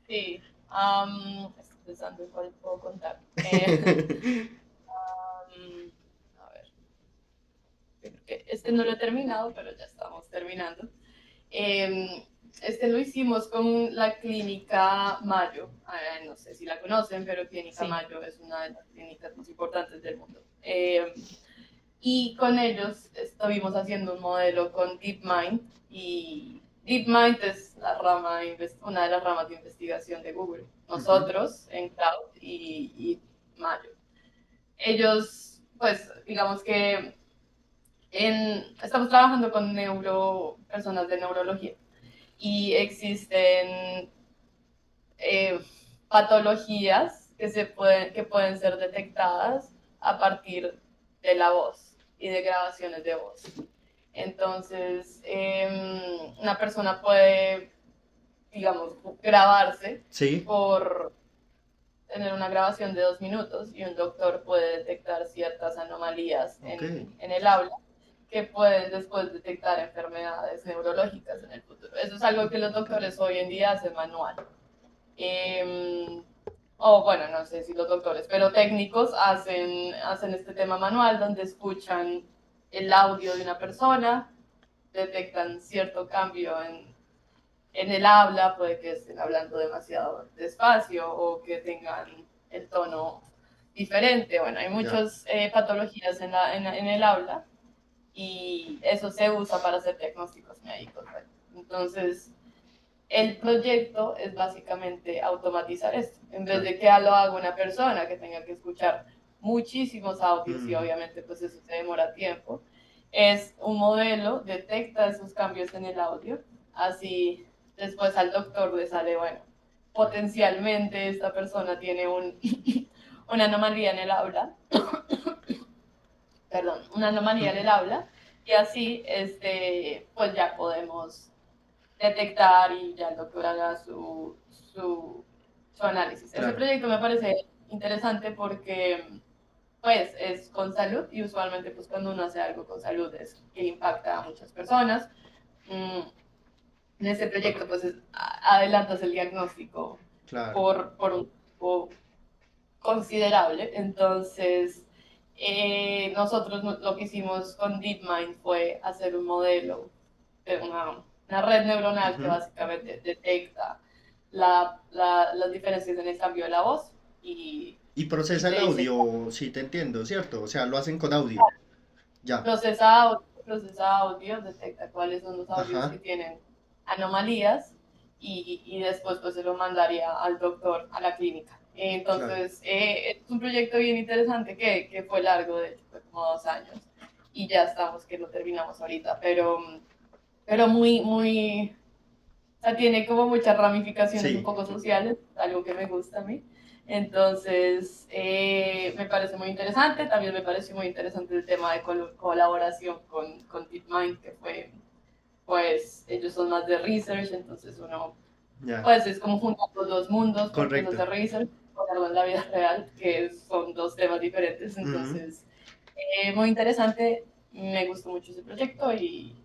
Sí, estoy pensando en cuál puedo contar. A ver, creo que este no lo he terminado, pero ya estamos terminando. Este lo hicimos con la Clínica Mayo. No sé si la conocen, pero Clínica Sí. Mayo es una de las clínicas más importantes del mundo. Y con ellos estuvimos haciendo un modelo con DeepMind. Y DeepMind es una de las ramas de investigación de Google. Nosotros en Cloud y Mayo. Ellos, pues, digamos que estamos trabajando con personas de neurología y existen patologías que pueden ser detectadas a partir de la voz y de grabaciones de voz. Entonces, una persona puede, digamos, grabarse Sí, por tener una grabación de 2 minutos y un doctor puede detectar ciertas anomalías ok. en el habla que pueden después detectar enfermedades neurológicas en el futuro. Eso es algo que los doctores hoy en día hacen manual. O bueno, no sé si los doctores, pero técnicos hacen este tema manual donde escuchan el audio de una persona, detectan cierto cambio en el habla, puede que estén hablando demasiado despacio o que tengan el tono diferente. Bueno, hay muchas patologías en el habla y eso se usa para hacer diagnósticos médicos. Entonces, el proyecto es básicamente automatizar esto. En vez de que lo haga una persona que tenga que escuchar muchísimos audios y obviamente pues eso se demora tiempo, es un modelo, detecta esos cambios en el audio, así después al doctor le sale, bueno, potencialmente esta persona tiene una anomalía en el habla, perdón, una anomalía en el habla, y así pues ya podemos detectar y ya el doctor haga su análisis. Claro. Ese proyecto me parece interesante porque pues es con salud y usualmente pues cuando uno hace algo con salud es que impacta a muchas personas. en este proyecto pues adelantas el diagnóstico Claro. por un tiempo considerable. Entonces, nosotros lo que hicimos con DeepMind fue hacer un modelo de una red neuronal que Ujú. básicamente detecta las diferencias en el cambio de la voz y, Y y procesa te el dice, audio, sí te entiendo, ¿cierto? O sea, lo hacen con audio. Ya. procesa audio, detecta cuáles son los audios que Ajá. tienen anomalías y después pues se lo mandaría al doctor a la clínica. Claro. Entonces, es un proyecto bien interesante que fue largo, de hecho, fue como 2 años y ya estamos, que lo terminamos ahorita, pero o sea, tiene como muchas ramificaciones un Sí. poco sociales, algo que me gusta a mí. Entonces, me parece muy interesante. También me pareció muy interesante el tema de colaboración con DeepMind, que fue, pues, ellos son más de research, entonces uno, Ya. pues, es como juntar los dos mundos, porque uno Correcto. hace research, algo en la vida real, que son dos temas diferentes. Ujú. Entonces, muy interesante. Me gustó mucho ese proyecto y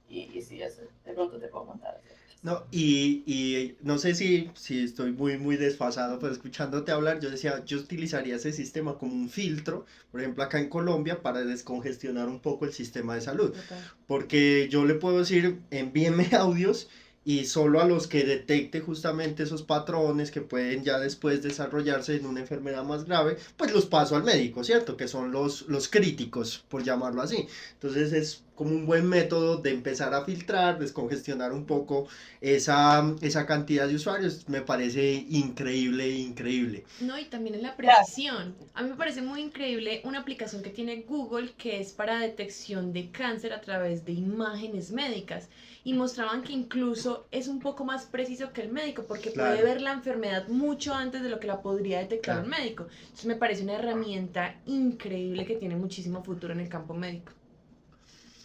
sí, eso, de pronto te puedo contar. No, y no sé si estoy muy desfasado, pero escuchándote hablar, yo decía, yo utilizaría ese sistema como un filtro, por ejemplo, acá en Colombia, para descongestionar un poco el sistema de salud. Total. Porque yo le puedo decir, envíenme audios y solo a los que detecte justamente esos patrones que pueden ya después desarrollarse en una enfermedad más grave, pues los paso al médico, ¿cierto? Que son los críticos, por llamarlo así. Entonces es como un buen método de empezar a filtrar, descongestionar un poco esa cantidad de usuarios. Me parece increíble, increíble. No, y también en la Gracias. precisión. A mí me parece muy increíble una aplicación que tiene Google que es para detección de cáncer a través de imágenes médicas. Y mostraban que incluso es un poco más preciso que el médico porque puede Claro, ver la enfermedad mucho antes de lo que la podría detectar un claro. médico. Entonces me parece una herramienta increíble que tiene muchísimo futuro en el campo médico.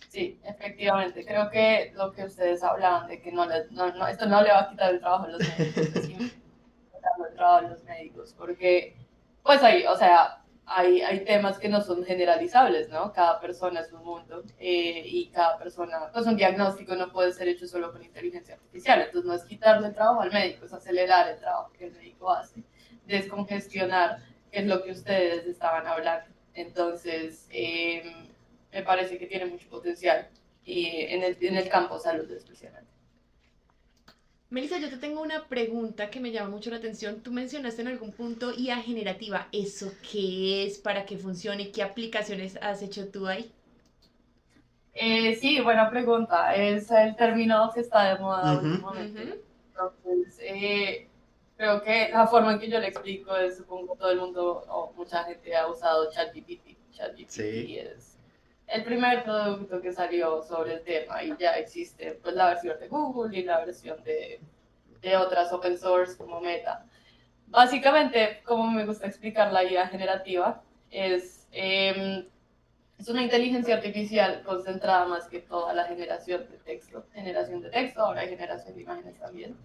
Sí, efectivamente. Creo que lo que ustedes hablaban de que esto no le va a quitar el trabajo a los médicos, es quitarle el trabajo a los médicos, porque pues o sea, hay temas que no son generalizables, ¿no? Cada persona es un mundo y cada persona, pues un diagnóstico no puede ser hecho solo con inteligencia artificial, entonces no es quitarle el trabajo al médico, es acelerar el trabajo que el médico hace, descongestionar, que es lo que ustedes estaban hablando. Entonces, me parece que tiene mucho potencial y en el campo salud especialmente. Melissa, yo te tengo una pregunta que me llama mucho la atención. Tú mencionaste en algún punto IA generativa. ¿Eso qué es? ¿Para qué funciona? ¿Qué aplicaciones has hecho tú ahí? Sí, buena pregunta. Es el término que está de moda Ujú. últimamente. Ujú. Entonces, creo que la forma en que yo le explico es, supongo que todo el mundo o mucha gente ha usado ChatGPT. ChatGPT Sí. es el primer producto que salió sobre el tema y ya existe pues la versión de Google y la versión de otras open source como Meta. Básicamente, como me gusta explicar la IA generativa, es una inteligencia artificial concentrada más que toda la generación de texto, ahora hay generación de imágenes también,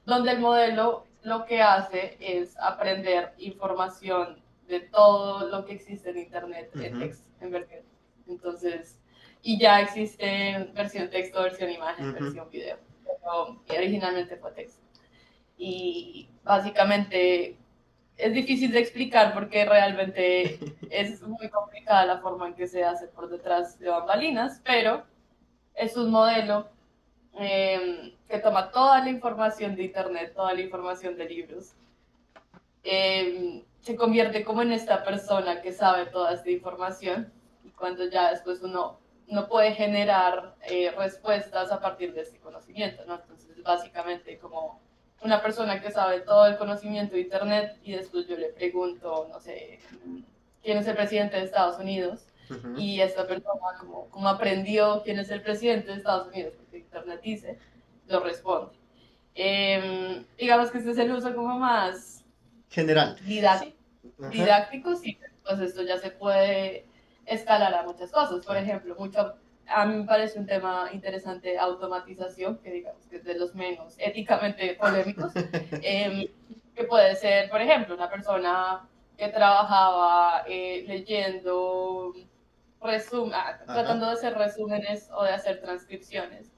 donde el modelo lo que hace es aprender información de todo lo que existe en Internet en Ujú. texto, en versión. Entonces, y ya existe versión texto, versión imagen, Ujú. versión video, pero originalmente fue texto. Y básicamente es difícil de explicar porque realmente es muy complicada la forma en que se hace por detrás de bambalinas, pero es un modelo que toma toda la información de Internet, toda la información de libros, se convierte como en esta persona que sabe toda esta información y cuando ya después uno no puede generar respuestas a partir de este conocimiento, ¿no? Entonces, básicamente como una persona que sabe todo el conocimiento de Internet y después yo le pregunto, no sé, quién es el presidente de Estados Unidos Ujú. y esta persona como aprendió quién es el presidente de Estados Unidos, porque Internet dice, lo responde. Digamos que este es el uso como más General. Sí. Ajá. didácticos y pues esto ya se puede escalar a muchas cosas. Por Claro. ejemplo, a mí me parece un tema interesante automatización, que digamos que es de los menos éticamente polémicos, que puede ser, por ejemplo, una persona que trabajaba leyendo, Ajá. tratando de hacer resúmenes o de hacer transcripciones.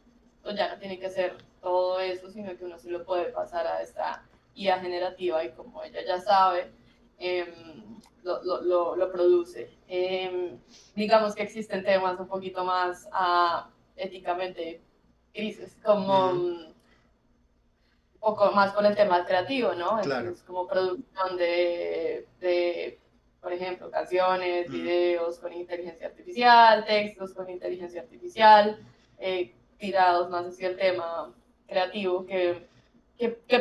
pues ya no tiene que hacer todo eso, sino que uno se lo puede pasar a esta IA generativa y como ella ya sabe, lo produce. Digamos que existen temas un poquito más éticamente grises, como un poco más con el tema creativo, ¿no? Claro. Es como producción de, por ejemplo, canciones, videos con inteligencia artificial, textos con inteligencia artificial, tirados más hacia el tema creativo, que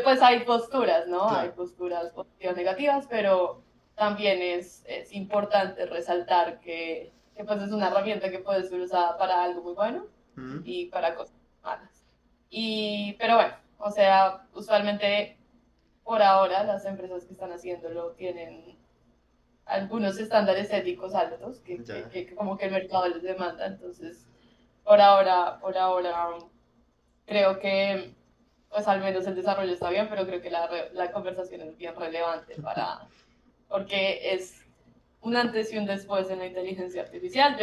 pues hay posturas, ¿no? Claro. Hay posturas positivas, negativas, pero también es importante resaltar que pues es una herramienta que puede ser usada para algo muy bueno y para cosas malas. Pero bueno, o sea, usualmente por ahora las empresas que están haciéndolo tienen algunos estándares éticos altos que como que el mercado les demanda, entonces por ahora creo que pues al menos el desarrollo está bien, pero creo que la conversación es bien relevante porque es un antes y un después en la inteligencia artificial.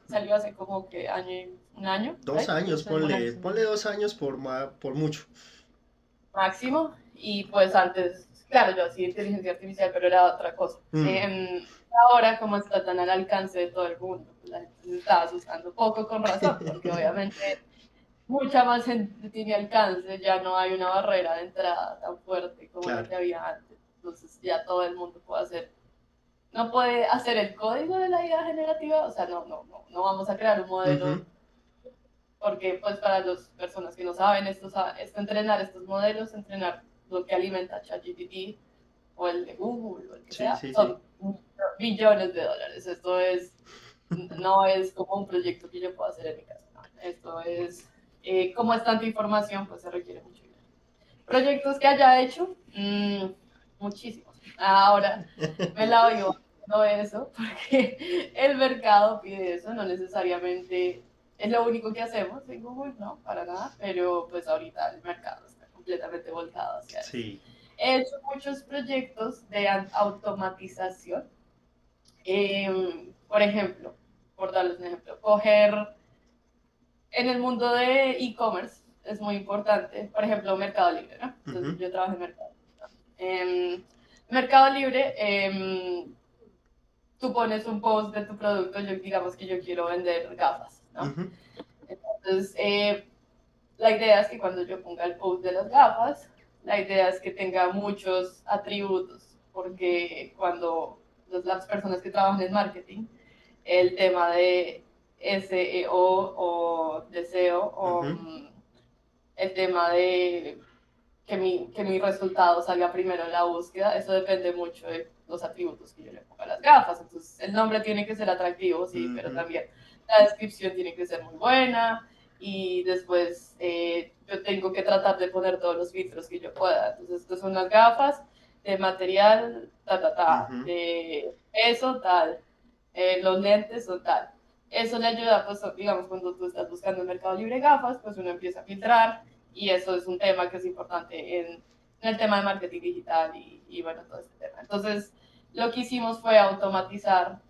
Salió hace como que un año. 2 años, ponle 2 años por mucho. Máximo, y pues antes, claro, yo hacía inteligencia artificial, pero era otra cosa. Ahora, como está tan al alcance de todo el mundo, pues la gente se está asustando poco con razón, porque obviamente mucha más gente tiene alcance, ya no hay una barrera de entrada tan fuerte como la que había antes, entonces ya todo el mundo no puede hacer el código de la IA generativa, o sea, no vamos a crear un modelo, porque pues para las personas que no saben, entrenar estos modelos, entrenar lo que alimenta ChatGPT o el de Google o el que sea, son billones de dólares. Esto no es como un proyecto que yo pueda hacer en mi casa, no. Esto es, como es tanta información, pues se requiere mucho dinero. Proyectos que haya hecho, muchísimos. Ahora me la oigo haciendo eso porque el mercado pide eso, no necesariamente es lo único que hacemos en Google, no, para nada, pero pues ahorita el mercado está completamente volcado hacia eso. Sí. He hecho muchos proyectos de automatización. Por ejemplo, por darles un ejemplo, en el mundo de e-commerce es muy importante, por ejemplo, Mercado Libre, ¿no? Entonces yo trabajo en Mercado Libre. Mercado Libre, tú pones un post de tu producto, digamos que yo quiero vender gafas, ¿no? Entonces, la idea es que cuando yo ponga el post de las gafas, la idea es que tenga muchos atributos, porque cuando las personas que trabajan en marketing, el tema de SEO o de SEO, o el tema de que mi resultado salga primero en la búsqueda, eso depende mucho de los atributos que yo le ponga a las gafas. Entonces, el nombre tiene que ser atractivo, sí, pero también la descripción tiene que ser muy buena, y después yo tengo que tratar de poner todos los filtros que yo pueda. Entonces, estas son las gafas de material, de peso, tal, los lentes son tal. Eso le ayuda, pues, digamos, cuando tú estás buscando en Mercado Libre gafas, pues uno empieza a filtrar, y eso es un tema que es importante en el tema de marketing digital y bueno, todo este tema. Entonces, lo que hicimos fue automatizar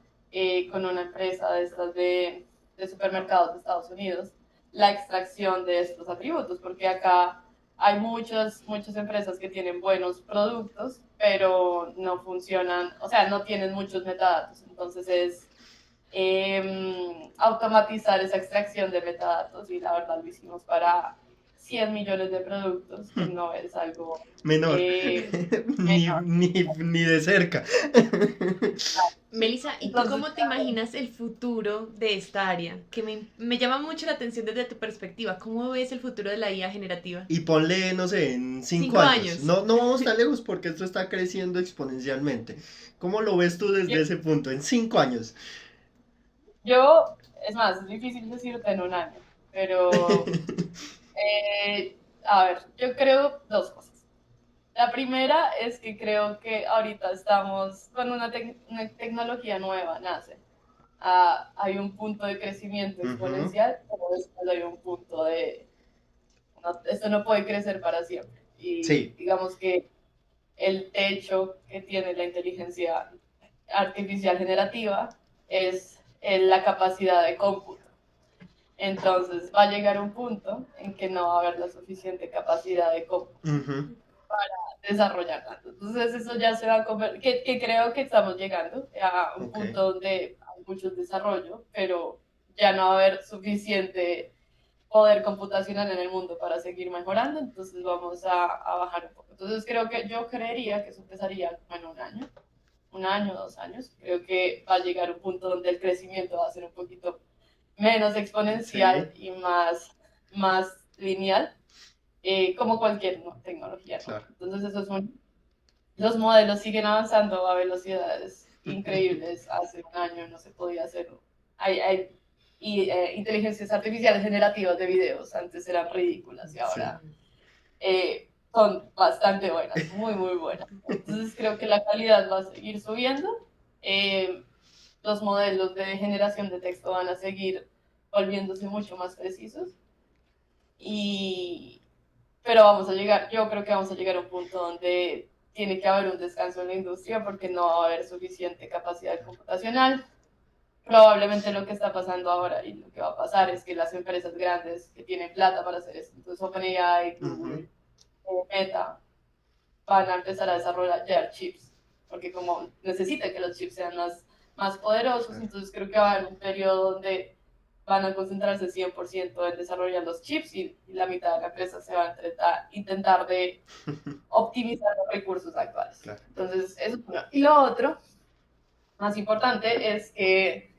con una empresa de estas de supermercados de Estados Unidos la extracción de estos atributos, porque acá hay muchas empresas que tienen buenos productos, pero no funcionan, o sea, no tienen muchos metadatos. Entonces es automatizar esa extracción de metadatos, y la verdad lo hicimos para 100 millones de productos, que no es algo menor, ni de cerca. Melissa, ¿y tú cómo te imaginas el futuro de esta área? Que me llama mucho la atención desde tu perspectiva. ¿Cómo ves el futuro de la IA generativa? Y ponle, no sé, en 5 años. No vamos tan lejos porque esto está creciendo exponencialmente. ¿Cómo lo ves tú desde ese punto, en 5 años? Es más, es difícil decirte en un año, pero a ver, yo creo dos cosas. La primera es que creo que ahorita estamos con una tecnología nueva, nace. Hay un punto de crecimiento exponencial, pero después hay un punto esto no puede crecer para siempre. Y digamos que el techo que tiene la inteligencia artificial generativa es la capacidad de cómputo. Entonces va a llegar un punto en que no va a haber la suficiente capacidad de Ujú. desarrollar tanto. Entonces eso ya se va a convertir, que creo que estamos llegando a un Ok. punto donde hay mucho desarrollo, pero ya no va a haber suficiente poder computacional en el mundo para seguir mejorando, entonces vamos a bajar un poco. Entonces yo creería que eso empezaría como en un año, 2 años. Creo que va a llegar un punto donde el crecimiento va a ser un poquito menos exponencial Sí, y más lineal, como cualquier tecnología, ¿no? claro. Entonces los modelos siguen avanzando a velocidades increíbles. Hace un año no se podía hacerlo. Hay inteligencias artificiales generativas de videos, antes eran ridículas y Sí. ahora son bastante buenas, muy, muy buenas. Entonces creo que la calidad va a seguir subiendo. Eh, los modelos de generación de texto van a seguir volviéndose mucho más precisos. Y, pero yo creo que vamos a llegar a un punto donde tiene que haber un descanso en la industria porque no va a haber suficiente capacidad computacional. Probablemente lo que está pasando ahora y lo que va a pasar es que las empresas grandes que tienen plata para hacer esto, entonces OpenAI, Ujú. Google, Meta, van a empezar a desarrollar chips, porque como necesitan que los chips sean más poderosos, Claro. entonces creo que va a haber un periodo donde van a concentrarse 100% en desarrollar los chips y la mitad de la empresa se va a intentar de optimizar los recursos actuales. Claro. Entonces, eso es uno. Y lo otro, más importante, es que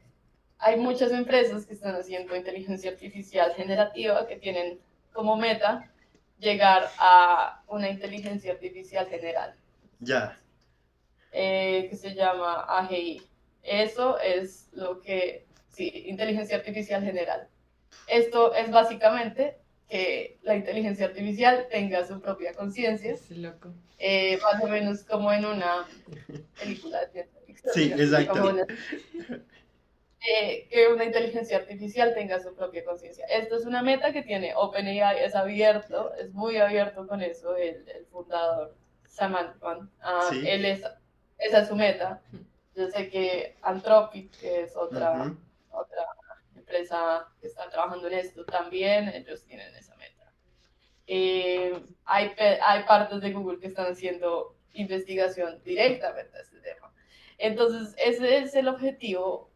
hay muchas empresas que están haciendo inteligencia artificial generativa que tienen como meta llegar a una inteligencia artificial general, Ya, que se llama AGI. Eso es sí, inteligencia artificial general. Esto es básicamente que la inteligencia artificial tenga su propia conciencia, Es loco. más o menos como en una película de ciencia sí, ficción, exacto. como que una inteligencia artificial tenga su propia conciencia. Esto es una meta que tiene OpenAI, es abierto, es muy abierto con eso, el fundador Sam Altman. Sí. Esa es su meta. Yo sé que Anthropic, que es Ujú. otra empresa que está trabajando en esto, también ellos tienen esa meta. Hay partes de Google que están haciendo investigación directamente a este tema. Entonces, ese es el objetivo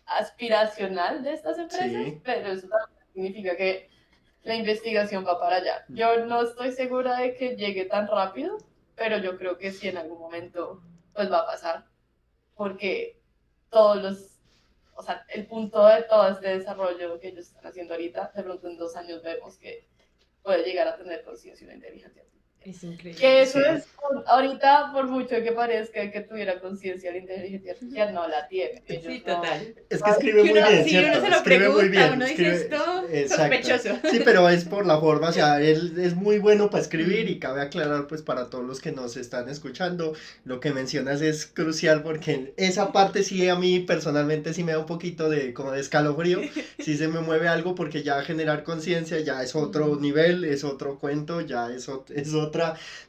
aspiracional de estas empresas, Sí. pero eso también significa que la investigación va para allá. Yo no estoy segura de que llegue tan rápido, pero yo creo que sí en algún momento pues va a pasar, porque o sea, el punto de todo este desarrollo que ellos están haciendo ahorita, de pronto en 2 años vemos que puede llegar a tener conciencia y una inteligencia artificial. Es increíble. Que eso Sí. es, ahorita, por mucho que parezca que tuviera conciencia, la inteligencia artificial no la tiene. Ellos Sí, no- total. Es que escribe Que muy uno, bien, si ¿cierto? uno se lo Escribe muy pregunta, bien. uno dice esto Exacto. sospechoso. Sí, pero es por la forma, o sea, él es muy bueno para escribir y cabe aclarar, pues, para todos los que nos están escuchando, lo que mencionas es crucial porque esa parte sí a mí personalmente sí me da un poquito de, como de escalofrío, sí se me mueve algo porque ya generar conciencia ya es otro nivel, es otro cuento, ya es otra,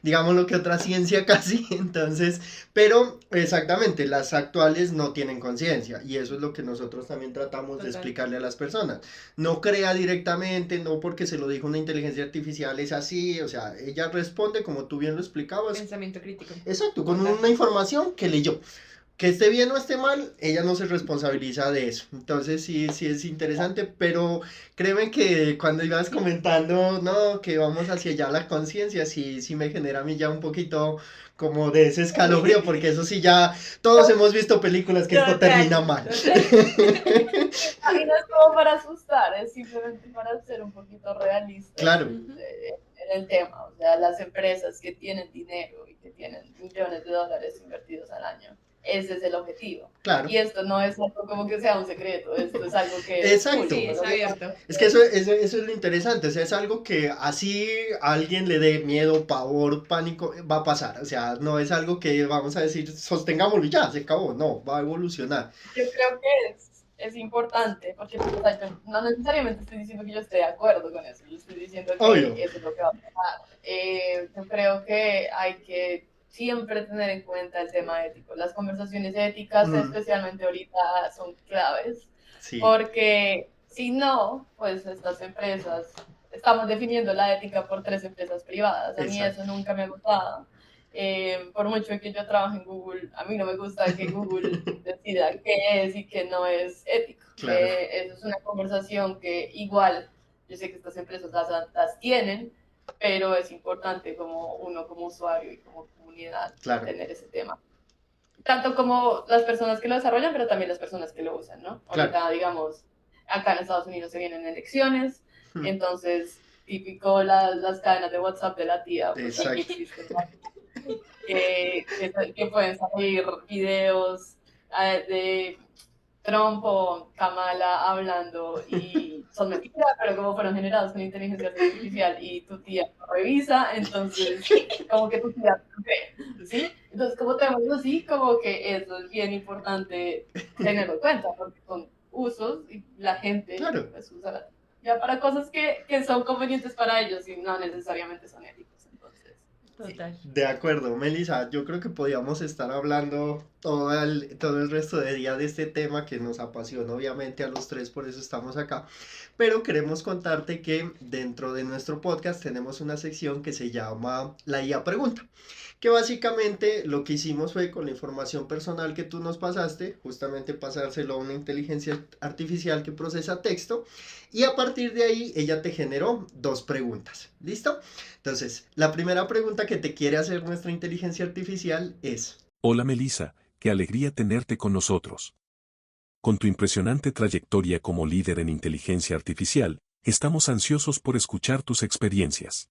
digamos lo que otra ciencia casi, entonces, pero exactamente, las actuales no tienen conciencia y eso es lo que nosotros también tratamos de Total. explicarle a las personas. No crea directamente, no porque se lo dijo una inteligencia artificial es así, o sea, ella responde como tú bien lo explicabas. Pensamiento crítico. Exacto, con Total. una información que leyó. Que esté bien o esté mal, ella no se responsabiliza de eso. Entonces sí, sí es interesante, pero créeme que cuando ibas comentando, no, que vamos hacia allá la conciencia, sí, sí me genera a mí ya un poquito como de ese escalofrío, porque eso sí ya, todos hemos visto películas que esto Total, termina mal. total. Y no es como para asustar, es simplemente para ser un poquito realistas Claro, en el tema. O sea, las empresas que tienen dinero y que tienen millones de dólares invertidos al año, ese es el objetivo. claro. Y esto no es algo como que sea un secreto, esto es algo que Exacto. Sí, es abierto. Es que eso es lo interesante, o sea, es algo que así a alguien le dé miedo, pavor, pánico, va a pasar, o sea, no es algo que vamos a decir, sostengámoslo y ya, se acabó, no, va a evolucionar. Yo creo que es importante, porque o sea, yo no necesariamente estoy diciendo que yo esté de acuerdo con eso, yo estoy diciendo que Obvio. eso es lo que va a pasar. Yo creo que hay que siempre tener en cuenta el tema ético. Las conversaciones éticas, especialmente ahorita, son claves, Sí, porque Si no, pues estas empresas, estamos definiendo la ética por 3 empresas privadas. A mí Exacto. eso nunca me ha gustado. Por mucho que yo trabaje en Google, a mí no me gusta que Google decida qué es y qué no es ético. Claro. Eso es una conversación que igual, yo sé que estas empresas las tienen, pero es importante como uno como usuario y como comunidad Claro. tener ese tema. Tanto como las personas que lo desarrollan, pero también las personas que lo usan, ¿no? Claro. Ahorita, digamos, acá en Estados Unidos se vienen elecciones, Hmm. entonces, típico las cadenas de WhatsApp de la tía, pues aquí Exacto. existen, ¿no? que pueden salir videos de Trump o Kamala hablando y son mentiras, pero como fueron generados con inteligencia artificial y tu tía lo revisa, entonces como que tu tía cree, ¿sí? Entonces como tenemos así, como que eso es bien importante tenerlo en cuenta, porque son usos y la gente Claro. pues usa ya para cosas que son convenientes para ellos y no necesariamente son éticos. Entonces, Total. De acuerdo, Melissa, yo creo que podíamos estar hablando todo el resto de día de este tema que nos apasiona obviamente a los tres, por eso estamos acá. Pero queremos contarte que dentro de nuestro podcast tenemos una sección que se llama La IA Pregunta, que básicamente lo que hicimos fue con la información personal que tú nos pasaste, justamente pasárselo a una inteligencia artificial que procesa texto y a partir de ahí ella te generó 2 preguntas. ¿Listo? Entonces, la primera pregunta que te quiere hacer nuestra inteligencia artificial es: Hola Melissa, qué alegría tenerte con nosotros. Con tu impresionante trayectoria como líder en inteligencia artificial, estamos ansiosos por escuchar tus experiencias.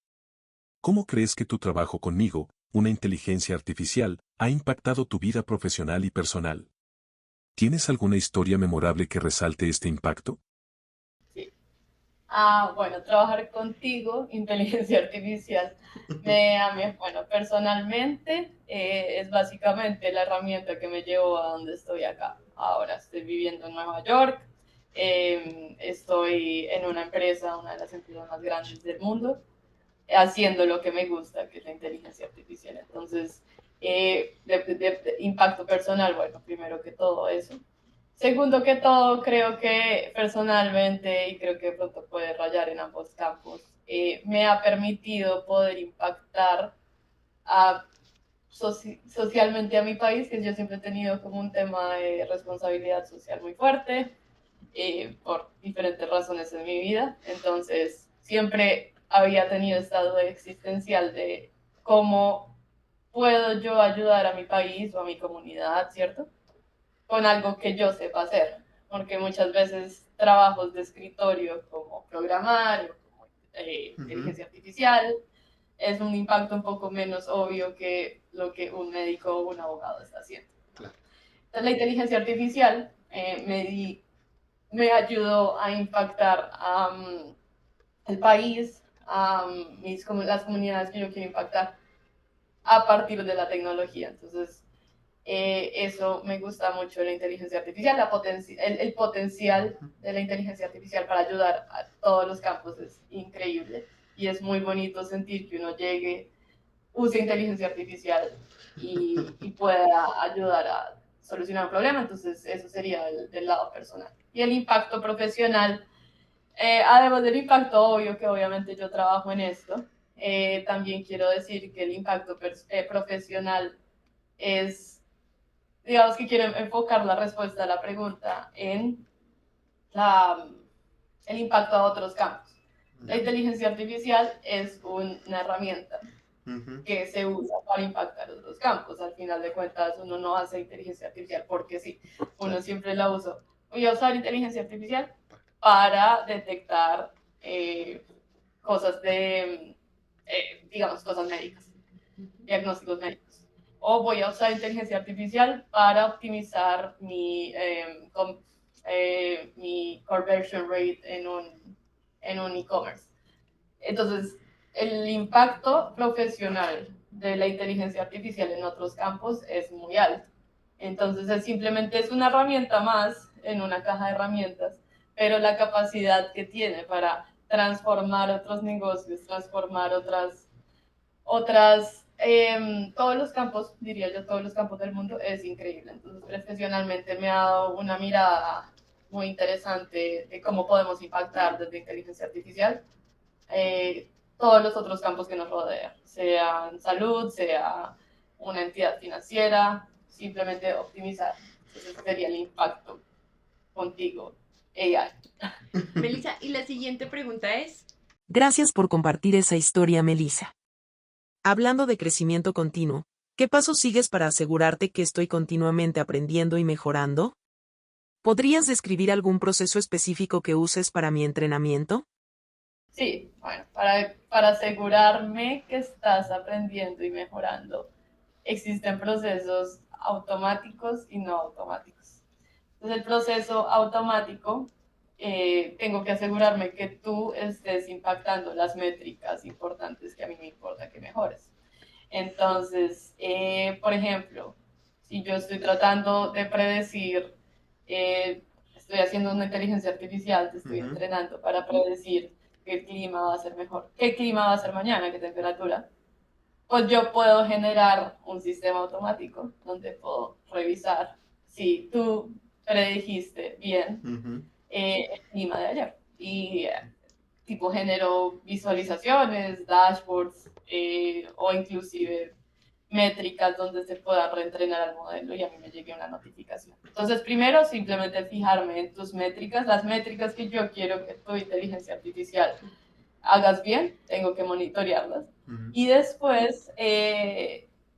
¿Cómo crees que tu trabajo conmigo, una inteligencia artificial, ha impactado tu vida profesional y personal? ¿Tienes alguna historia memorable que resalte este impacto? bueno, trabajar contigo, inteligencia artificial, bueno, personalmente es básicamente la herramienta que me llevó a donde estoy acá. Ahora estoy viviendo en Nueva York, estoy en una empresa, una de las empresas más grandes del mundo, haciendo lo que me gusta, que es la inteligencia artificial. Entonces, de impacto personal, bueno, primero que todo eso. Segundo que todo, creo que personalmente, y creo que de pronto puede rayar en ambos campos, me ha permitido poder impactar a, socialmente a mi país, que yo siempre he tenido como un tema de responsabilidad social muy fuerte, por diferentes razones en mi vida. Entonces, siempre había tenido esta duda existencial de cómo puedo yo ayudar a mi país o a mi comunidad, ¿cierto? Con algo que yo sepa hacer, porque muchas veces trabajos de escritorio como programar o como inteligencia artificial es un impacto un poco menos obvio que lo que un médico o un abogado está haciendo. Claro. Entonces la inteligencia artificial me ayudó a impactar el país, las comunidades que yo quiero impactar a partir de la tecnología. Entonces, eso me gusta mucho de la inteligencia artificial, el potencial de la inteligencia artificial para ayudar a todos los campos es increíble y es muy bonito sentir que uno llegue, use inteligencia artificial y pueda ayudar a solucionar un problema. Entonces eso sería del lado personal. Y el impacto profesional, además del impacto obvio que obviamente yo trabajo en esto, también quiero decir que el impacto profesional es, digamos que quiero enfocar la respuesta a la pregunta en el impacto a otros campos. La inteligencia artificial es una herramienta que se usa para impactar otros campos. Al final de cuentas, uno no hace inteligencia artificial porque sí, uno siempre la usa. Voy a usar inteligencia artificial para detectar cosas digamos, cosas médicas, diagnósticos médicos. O voy a usar inteligencia artificial para optimizar mi conversion rate en un e-commerce. Entonces, el impacto profesional de la inteligencia artificial en otros campos es muy alto. Entonces, simplemente es una herramienta más en una caja de herramientas, pero la capacidad que tiene para transformar otros negocios, transformar todos los campos, diría yo, todos los campos del mundo es increíble. Entonces, profesionalmente me ha dado una mirada muy interesante de cómo podemos impactar desde inteligencia artificial todos los otros campos que nos rodean, sean salud, sea una entidad financiera, simplemente optimizar. Ese sería el impacto contigo, AI. Melissa, y la siguiente pregunta es, Gracias por compartir esa historia, Melissa. Hablando de crecimiento continuo, ¿qué pasos sigues para asegurarte que estoy continuamente aprendiendo y mejorando? ¿Podrías describir algún proceso específico que uses para mi entrenamiento? Sí, bueno, para asegurarme que estás aprendiendo y mejorando, existen procesos automáticos y no automáticos. Entonces, el proceso automático, tengo que asegurarme que tú estés impactando las métricas importantes que a mí me importa que mejores. Entonces, por ejemplo, si yo estoy tratando de predecir, estoy haciendo una inteligencia artificial, te estoy entrenando para predecir que el clima va a ser mejor, qué clima va a ser mañana, qué temperatura, pues yo puedo generar un sistema automático donde puedo revisar si tú predijiste bien el clima de ayer. Y tipo genero visualizaciones, dashboards o inclusive métricas donde se pueda reentrenar al modelo y a mí me llegue una notificación. Entonces, primero, simplemente fijarme en tus métricas, las métricas que yo quiero que tu inteligencia artificial hagas bien, tengo que monitorearlas. Y después,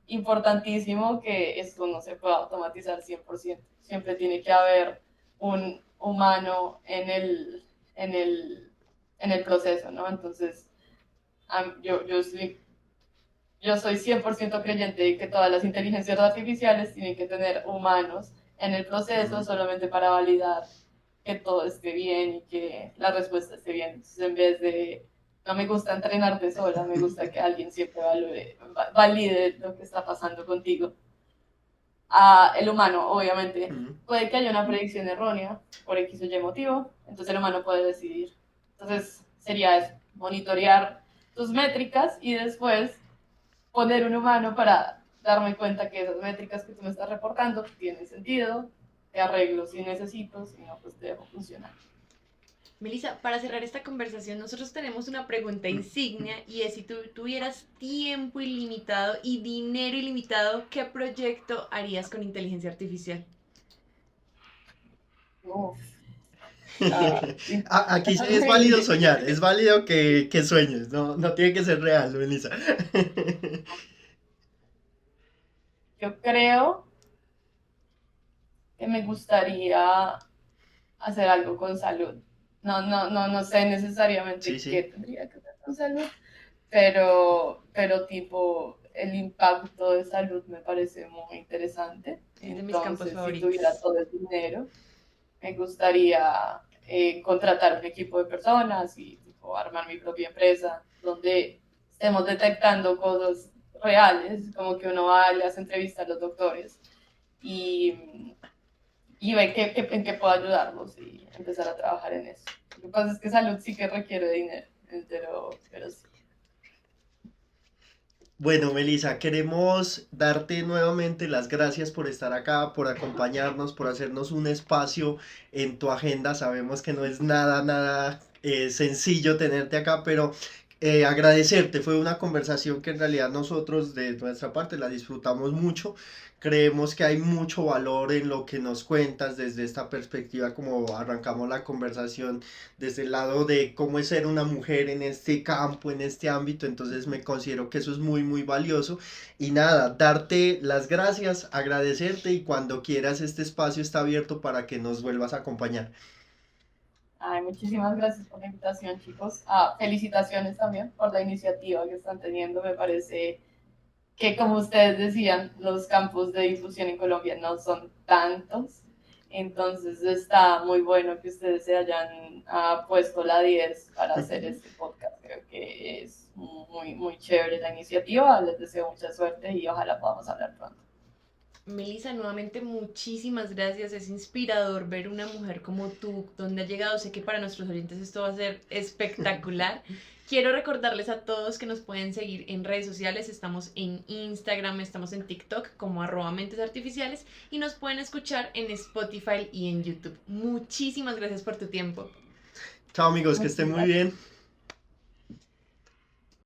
importantísimo que esto no se pueda automatizar 100%. Siempre tiene que haber un humano en el proceso, ¿no? Entonces, yo soy 100% creyente de que todas las inteligencias artificiales tienen que tener humanos en el proceso solamente para validar que todo esté bien y que la respuesta esté bien. Entonces, en vez de, no me gusta entrenarte sola, me gusta que alguien siempre valide lo que está pasando contigo. El humano, obviamente, puede que haya una predicción errónea por X o Y motivo, entonces el humano puede decidir. Entonces, sería eso, monitorear tus métricas y después poner un humano para darme cuenta que esas métricas que tú me estás reportando tienen sentido, te arreglo si necesito, si no, pues te dejo funcionar. Melissa, para cerrar esta conversación, nosotros tenemos una pregunta insignia y es si tú tuvieras tiempo ilimitado y dinero ilimitado, ¿qué proyecto harías con inteligencia artificial? Aquí sí es válido soñar, es válido que sueñes, no tiene que ser real, Melissa. Yo creo que me gustaría hacer algo con salud. No sé necesariamente qué tendría que ver con salud, pero tipo el impacto de salud me parece muy interesante. Es de mis campos favoritos. Si tuviera todo el dinero, me gustaría contratar un equipo de personas y tipo, armar mi propia empresa donde estemos detectando cosas reales, como que uno va, le hace entrevistas a los doctores y ve en qué puedo ayudarlos y empezar a trabajar en eso. Lo que pasa es que salud sí que requiere dinero, pero sí. Bueno, Melissa, queremos darte nuevamente las gracias por estar acá, por acompañarnos, por hacernos un espacio en tu agenda. Sabemos que no es nada sencillo tenerte acá, pero agradecerte. Fue una conversación que en realidad nosotros de nuestra parte la disfrutamos mucho. Creemos que hay mucho valor en lo que nos cuentas desde esta perspectiva, como arrancamos la conversación, desde el lado de cómo es ser una mujer en este campo, en este ámbito. Entonces me considero que eso es muy valioso. Y nada, darte las gracias, agradecerte y cuando quieras este espacio está abierto para que nos vuelvas a acompañar. Ay, muchísimas gracias por la invitación, chicos. Felicitaciones también por la iniciativa que están teniendo. Me parece que, como ustedes decían, los campos de difusión en Colombia no son tantos. Entonces está muy bueno que ustedes se hayan puesto la 10 para hacer este podcast. Creo que es muy chévere la iniciativa. Les deseo mucha suerte y ojalá podamos hablar pronto. Melissa, nuevamente muchísimas gracias. Es inspirador ver una mujer como tú, donde ha llegado. Sé que para nuestros oyentes esto va a ser espectacular. Quiero recordarles a todos que nos pueden seguir en redes sociales. Estamos en Instagram, estamos en TikTok como @mentesartificiales y nos pueden escuchar en Spotify y en YouTube. Muchísimas gracias por tu tiempo. Chao amigos, que estén muy bien.